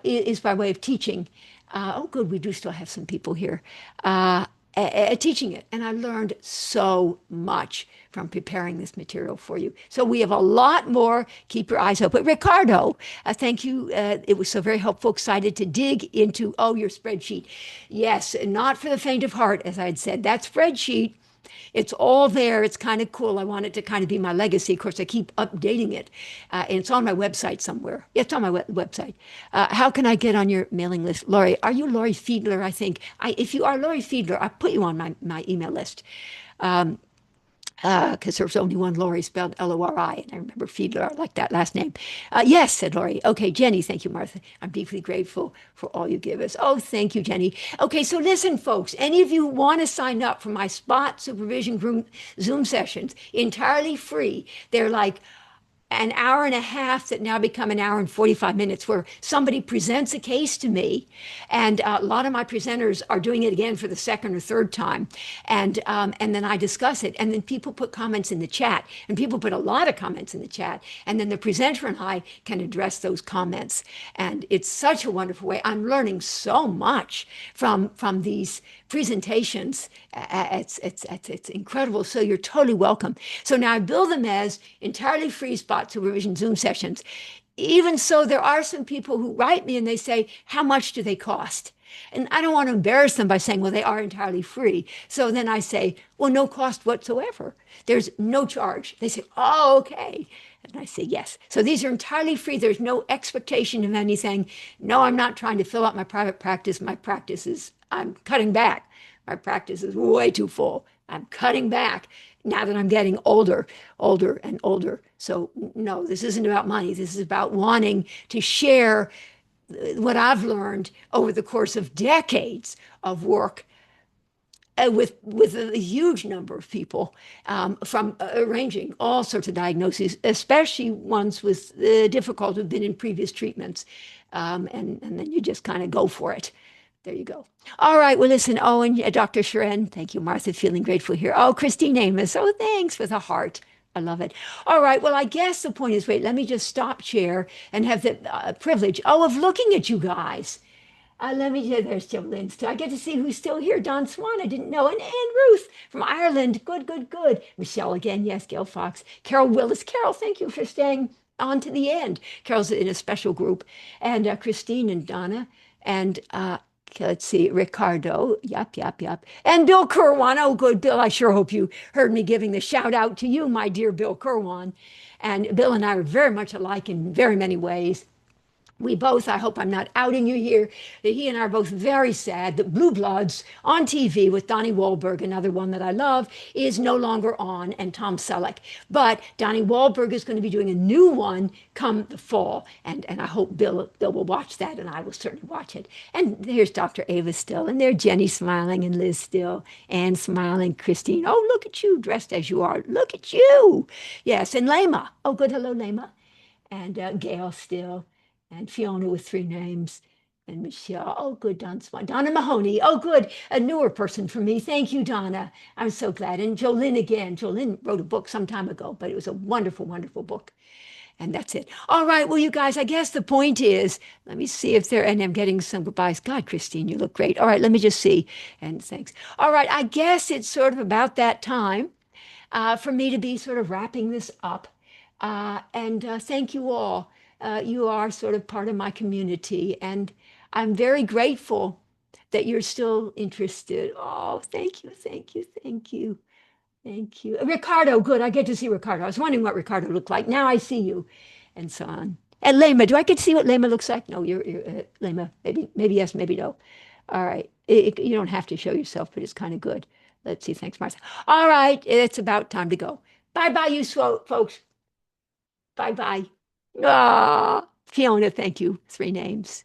is by way of teaching. Oh, good. We do still have some people here. Teaching it. And I learned so much from preparing this material for you. So we have a lot more. Keep your eyes open. Ricardo, thank you. It was so very helpful. Excited to dig into, oh, your spreadsheet. Yes, not for the faint of heart, as I had said. That spreadsheet, it's all there. It's kind of cool. I want it to kind of be my legacy. Of course, I keep updating it. And it's on my website somewhere. It's on my website. How can I get on your mailing list? Lori, are you Lori Fiedler? I think. If you are Lori Fiedler, I'll put you on my email list. Because there was only one Lori spelled Lori, and I remember Fiedler. I like that last name. Yes, said Lori. Okay, Jenny, thank you, Martha. I'm deeply grateful for all you give us. Oh, thank you, Jenny. Okay, so listen, folks, any of you who want to sign up for my spot supervision group Zoom sessions, entirely free. They're like an hour and a half that now become an hour and 45 minutes where somebody presents a case to me. And a lot of my presenters are doing it again for the second or third time. And then I discuss it. And then people put comments in the chat. And people put a lot of comments in the chat. And then the presenter and I can address those comments. And it's such a wonderful way. I'm learning so much from these presentations. It's incredible. So you're totally welcome. So now I build them as entirely free spot supervision Zoom sessions. Even so, there are some people who write me and they say, how much do they cost? And I don't want to embarrass them by saying, well, they are entirely free. So then I say, well, no cost whatsoever. There's no charge. They say, oh, okay. And I say, yes. So these are entirely free. There's no expectation of anything. No, I'm not trying to fill out my private practice. My practice is, I'm cutting back. My practice is way too full. I'm cutting back now that I'm getting older and older. So no, this isn't about money. This is about wanting to share what I've learned over the course of decades of work with a huge number of people from ranging all sorts of diagnoses, especially ones with difficult who've been in previous treatments. And then you just kind of go for it. There you go. All right. Well, listen, oh, and Dr. Sharon, thank you, Martha, feeling grateful here. Oh, Christine Amos. Oh, thanks with a heart. I love it. All right. Well, I guess the point is, wait, let me just stop share and have the privilege, of looking at you guys. Let me tell you, there's Joe Lynn. I get to see who's still here. Don Swan, I didn't know. And Ruth from Ireland. Good, good, good. Michelle again. Yes, Gail Fox. Carol Willis. Carol, thank you for staying on to the end. Carol's in a special group. And Christine and Donna. And let's see, Ricardo. Yep, yep, yep. And Bill Kerwan. Oh, good, Bill. I sure hope you heard me giving the shout out to you, my dear Bill Kerwan. And Bill and I are very much alike in very many ways. We both, I hope I'm not outing you here, he and I are both very sad that Blue Bloods on TV with Donnie Wahlberg, another one that I love, is no longer on, and Tom Selleck. But Donnie Wahlberg is going to be doing a new one come the fall, and I hope Bill will watch that, and I will certainly watch it. And there's Dr. Ava still, and there's Jenny smiling, and Liz still, and smiling, Christine. Oh, look at you, dressed as you are. Look at you. Yes, and Lema. Oh, good. Hello, Lema. And Gail still. And Fiona with 3 names, and Michelle. Oh, good, Don Swan. Donna Mahoney. Oh, good. A newer person for me. Thank you, Donna. I'm so glad. And Jolynn again. Jolynn wrote a book some time ago, but it was a wonderful, wonderful book. And that's it. All right. Well, you guys, I guess the point is, let me see if and I'm getting some goodbyes. God, Christine, you look great. All right. Let me just see. And thanks. All right. I guess it's sort of about that time for me to be sort of wrapping this up. And thank you all. You are sort of part of my community, and I'm very grateful that you're still interested. Oh, thank you, thank you, thank you, thank you. Ricardo, good. I get to see Ricardo. I was wondering what Ricardo looked like. Now I see you, and so on. And Lema, do I get to see what Lema looks like? No, you're Lema. Maybe yes, maybe no. All right. You don't have to show yourself, but it's kind of good. Let's see. Thanks, Martha. All right. It's about time to go. Bye-bye, you folks. Bye-bye. Ah, Fiona, thank you. 3 names.